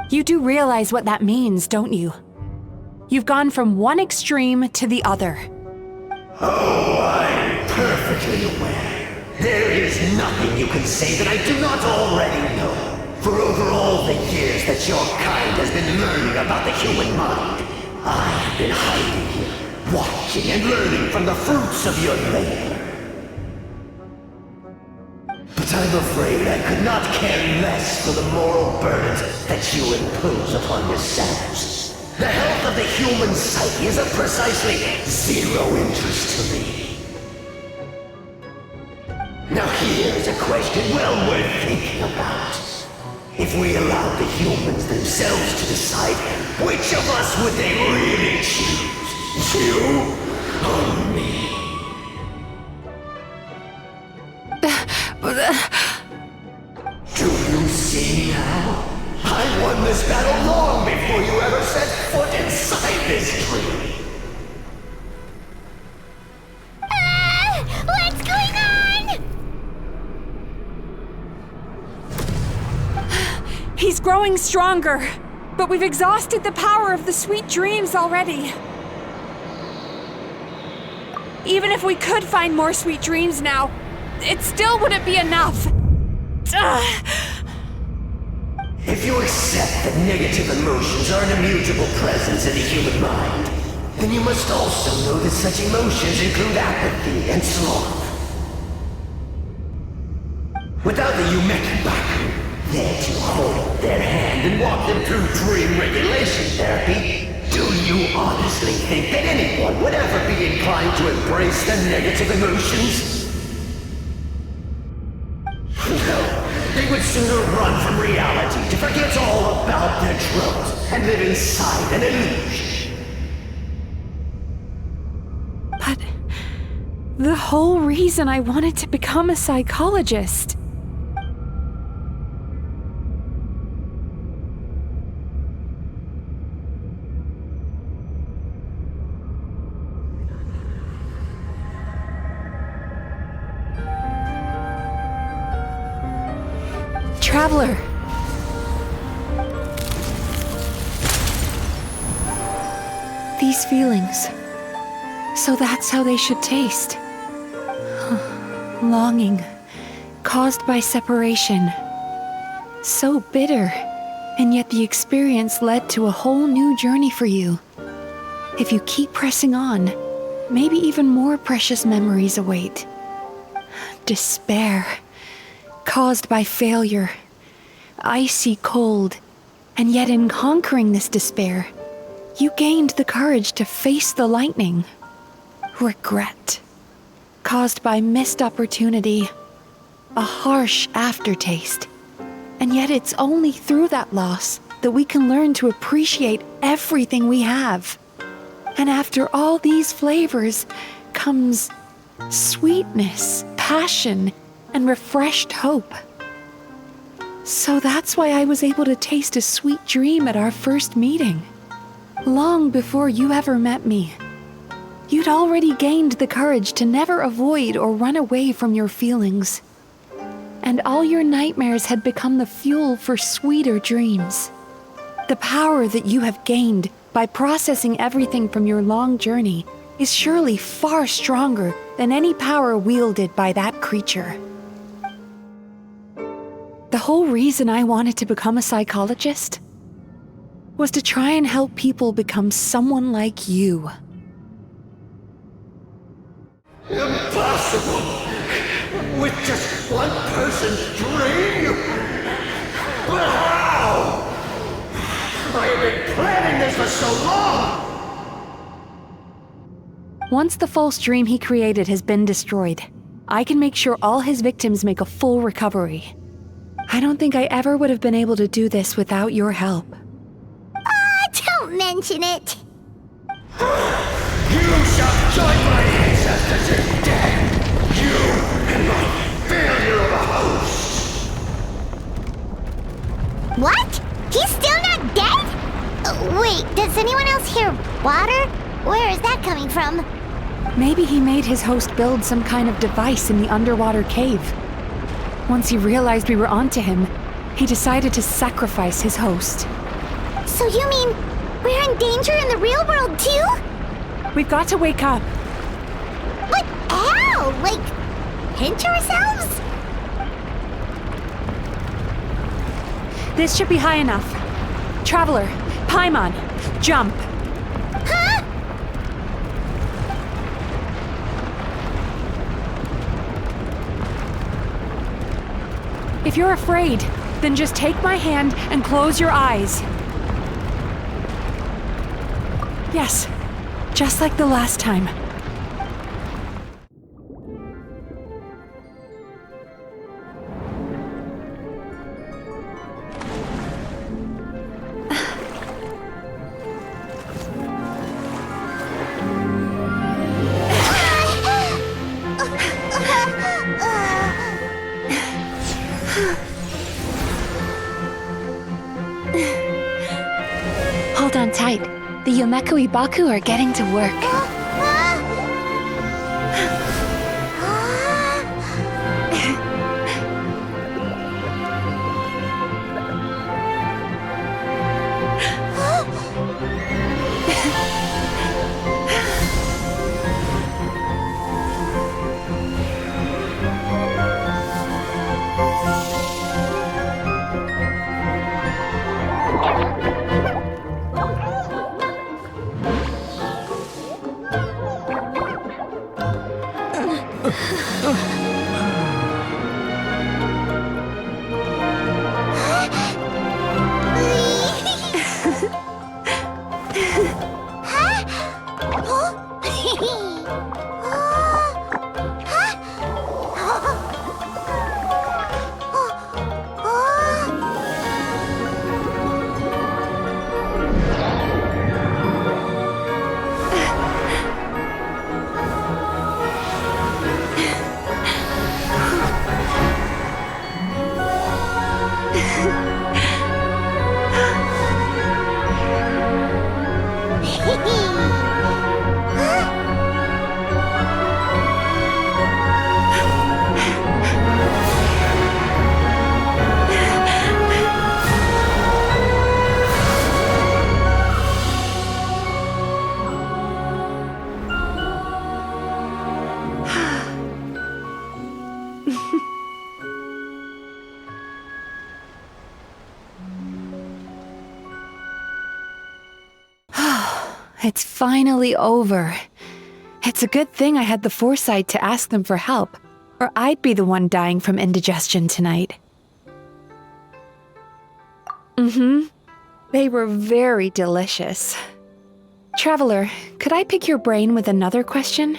You do realize what that means, don't you? You've gone from one extreme to the other. Oh, I'm perfectly aware. There is nothing you can say that I do not already know. For over all the years that your kind has been learning about the human mind, I have been hiding here, watching and learning from the fruits of your labor. But I'm afraid I could not care less for the moral burdens that you impose upon yourselves. The health of the human psyche is of precisely zero interest to me. Now here's a question well worth thinking about. If we allowed the humans themselves to decide, which of us would they really choose? You or me? Do you see now? I won this battle long before you ever set foot inside this tree. What's going on? He's growing stronger, but we've exhausted the power of the sweet dreams already. Even if we could find more sweet dreams now, it still wouldn't be enough. If you accept that negative emotions are an immutable presence in the human mind, then you must also know that such emotions include apathy and sloth. Without the Yumeki Baku there to hold their hand and walk them through dream regulation therapy, do you honestly think that anyone would ever be inclined to embrace the negative emotions? No, they would sooner run from reality to forget all about their troubles and live inside an illusion. But the whole reason I wanted to become a psychologist. Traveler! These feelings. So that's how they should taste. Longing, caused by separation. So bitter, and yet the experience led to a whole new journey for you. If you keep pressing on, maybe even more precious memories await. Despair, caused by failure. Icy cold, and yet in conquering this despair, you gained the courage to face the lightning. Regret, caused by missed opportunity. A harsh aftertaste. And yet it's only through that loss that we can learn to appreciate everything we have. And after all these flavors comes sweetness, passion, and refreshed hope. So that's why I was able to taste a sweet dream at our first meeting. Long before you ever met me. You'd already gained the courage to never avoid or run away from your feelings. And all your nightmares had become the fuel for sweeter dreams. The power that you have gained by processing everything from your long journey is surely far stronger than any power wielded by that creature. The whole reason I wanted to become a psychologist was to try and help people become someone like you. Impossible! With just one person's dream? But how? I have been planning this for so long! Once the false dream he created has been destroyed, I can make sure all his victims make a full recovery. I don't think I ever would have been able to do this without your help. Don't mention it. You shall join my ancestors in death! You and my failure of a host! What? He's still not dead? Wait, does anyone else hear water? Where is that coming from? Maybe he made his host build some kind of device in the underwater cave. Once he realized we were onto him, he decided to sacrifice his host. So you mean we're in danger in the real world too? We've got to wake up. But how? Like, pinch ourselves? This should be high enough. Traveler, Paimon, jump. Huh? If you're afraid, then just take my hand and close your eyes. Yes, just like the last time. Hold on tight. The Yomeko Ibaku are getting to work. It's finally over. It's a good thing I had the foresight to ask them for help, or I'd be the one dying from indigestion tonight. They were very delicious. Traveler, could I pick your brain with another question?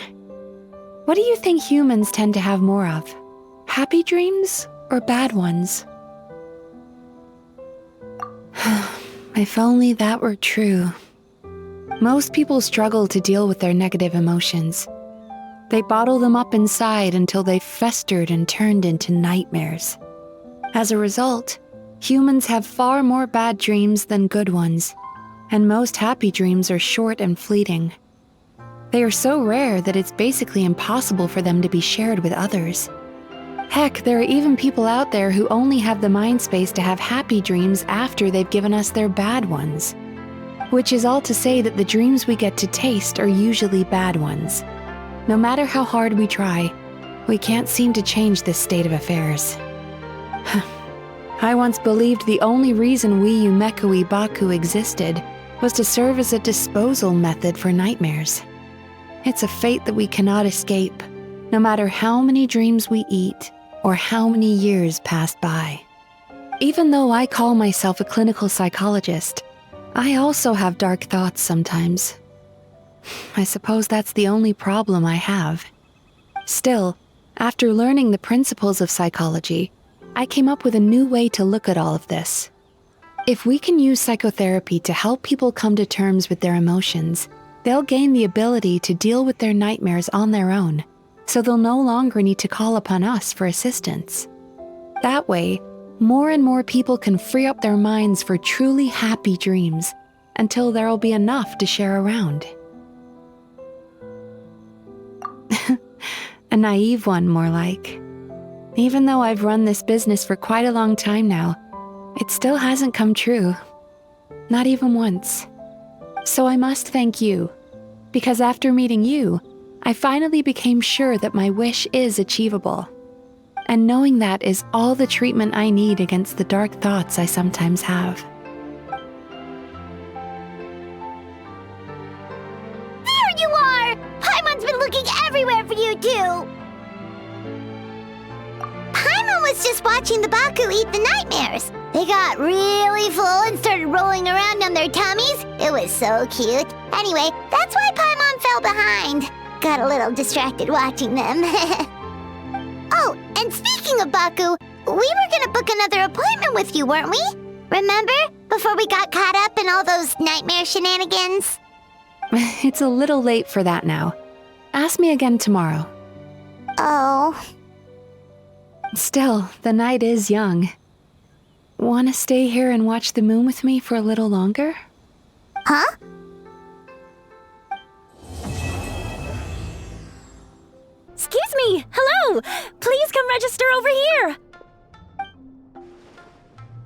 What do you think humans tend to have more of? Happy dreams or bad ones? If only that were true. Most people struggle to deal with their negative emotions. They bottle them up inside until they've festered and turned into nightmares. As a result, humans have far more bad dreams than good ones, and most happy dreams are short and fleeting. They are so rare that it's basically impossible for them to be shared with others. Heck, there are even people out there who only have the mind space to have happy dreams after they've given us their bad ones. Which is all to say that the dreams we get to taste are usually bad ones. No matter how hard we try, we can't seem to change this state of affairs. I once believed the only reason we Yumekui Baku existed was to serve as a disposal method for nightmares. It's a fate that we cannot escape, no matter how many dreams we eat or how many years pass by. Even though I call myself a clinical psychologist, I also have dark thoughts sometimes. I suppose that's the only problem I have. Still, after learning the principles of psychology, I came up with a new way to look at all of this. If we can use psychotherapy to help people come to terms with their emotions, they'll gain the ability to deal with their nightmares on their own, so they'll no longer need to call upon us for assistance. That way, more and more people can free up their minds for truly happy dreams until there'll be enough to share around. A naive one, more like. Even though I've run this business for quite a long time now, it still hasn't come true. Not even once. So I must thank you, because after meeting you, I finally became sure that my wish is achievable. And knowing that is all the treatment I need against the dark thoughts I sometimes have. There you are! Paimon's been looking everywhere for you, too! Paimon was just watching the Baku eat the nightmares. They got really full and started rolling around on their tummies. It was so cute. Anyway, that's why Paimon fell behind. Got a little distracted watching them. Oh, and speaking of Baku, we were gonna book another appointment with you, weren't we? Remember? Before we got caught up in all those nightmare shenanigans? It's a little late for that now. Ask me again tomorrow. Oh. Still, the night is young. Wanna stay here and watch the moon with me for a little longer? Huh? Excuse me! Hello! Please come register over here!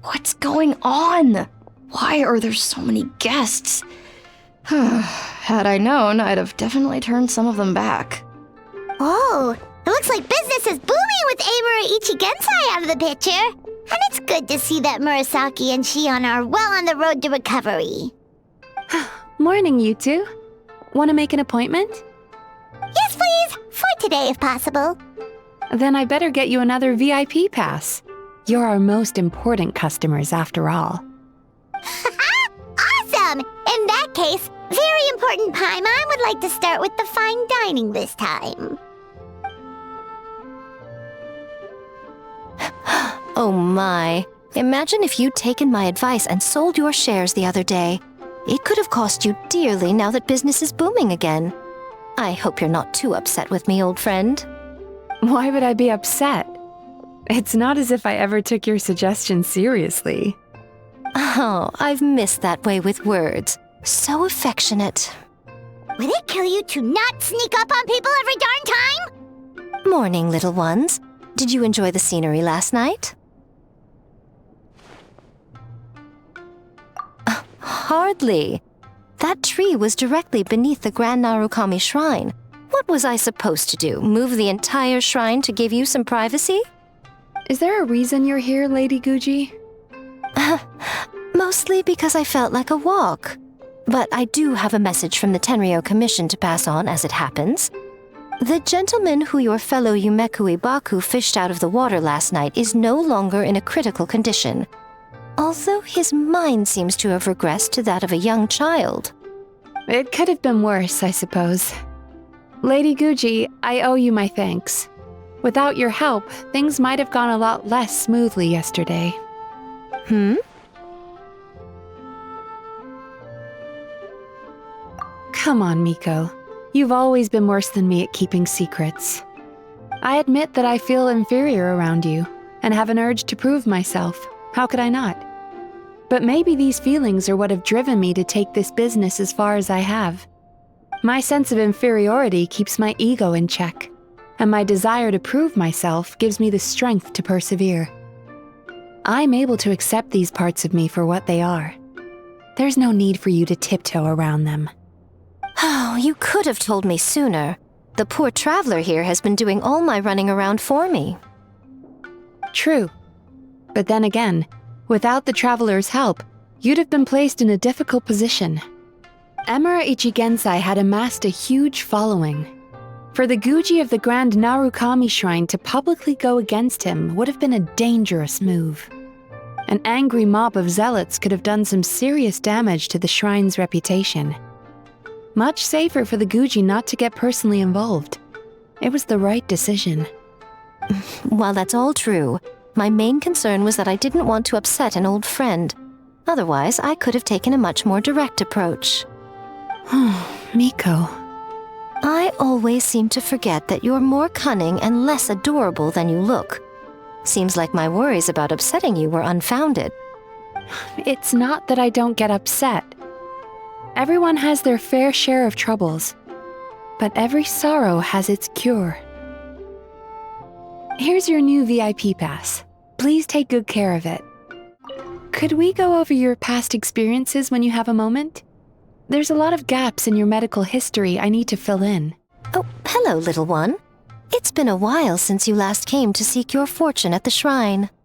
What's going on? Why are there so many guests? Had I known, I'd have definitely turned some of them back. Oh, it looks like business is booming with Amura Ichigensai out of the picture. And it's good to see that Murasaki and Shion are well on the road to recovery. Morning, you two. Want to make an appointment? Yes, please. For today, if possible. Then I better get you another VIP pass. You're our most important customers, after all. Awesome! In that case, very important Paimon would like to start with the fine dining this time. Oh my. Imagine if you'd taken my advice and sold your shares the other day. It could have cost you dearly now that business is booming again. I hope you're not too upset with me, old friend. Why would I be upset? It's not as if I ever took your suggestion seriously. Oh, I've missed that way with words. So affectionate. Would it kill you to not sneak up on people every darn time? Morning, little ones. Did you enjoy the scenery last night? Hardly. That tree was directly beneath the Grand Narukami Shrine. What was I supposed to do? Move the entire shrine to give you some privacy? Is there a reason you're here, Lady Guji? Mostly because I felt like a walk. But I do have a message from the Tenryo Commission to pass on as it happens. The gentleman who your fellow Yumeku Ibaku fished out of the water last night is no longer in a critical condition, although his mind seems to have regressed to that of a young child. It could have been worse, I suppose. Lady Guji, I owe you my thanks. Without your help, things might have gone a lot less smoothly yesterday. Come on, Miko. You've always been worse than me at keeping secrets. I admit that I feel inferior around you, and have an urge to prove myself. How could I not? But maybe these feelings are what have driven me to take this business as far as I have. My sense of inferiority keeps my ego in check, and my desire to prove myself gives me the strength to persevere. I'm able to accept these parts of me for what they are. There's no need for you to tiptoe around them. Oh, you could have told me sooner. The poor traveler here has been doing all my running around for me. True. But then again, without the traveler's help, you'd have been placed in a difficult position. Emura Ichigensai had amassed a huge following. For the Guji of the Grand Narukami Shrine to publicly go against him would have been a dangerous move. An angry mob of zealots could have done some serious damage to the shrine's reputation. Much safer for the Guji not to get personally involved. It was the right decision. While that's all true, my main concern was that I didn't want to upset an old friend. Otherwise, I could have taken a much more direct approach. Miko. I always seem to forget that you're more cunning and less adorable than you look. Seems like my worries about upsetting you were unfounded. It's not that I don't get upset. Everyone has their fair share of troubles, but every sorrow has its cure. Here's your new VIP pass. Please take good care of it. Could we go over your past experiences when you have a moment? There's a lot of gaps in your medical history I need to fill in. Oh, hello, little one. It's been a while since you last came to seek your fortune at the shrine.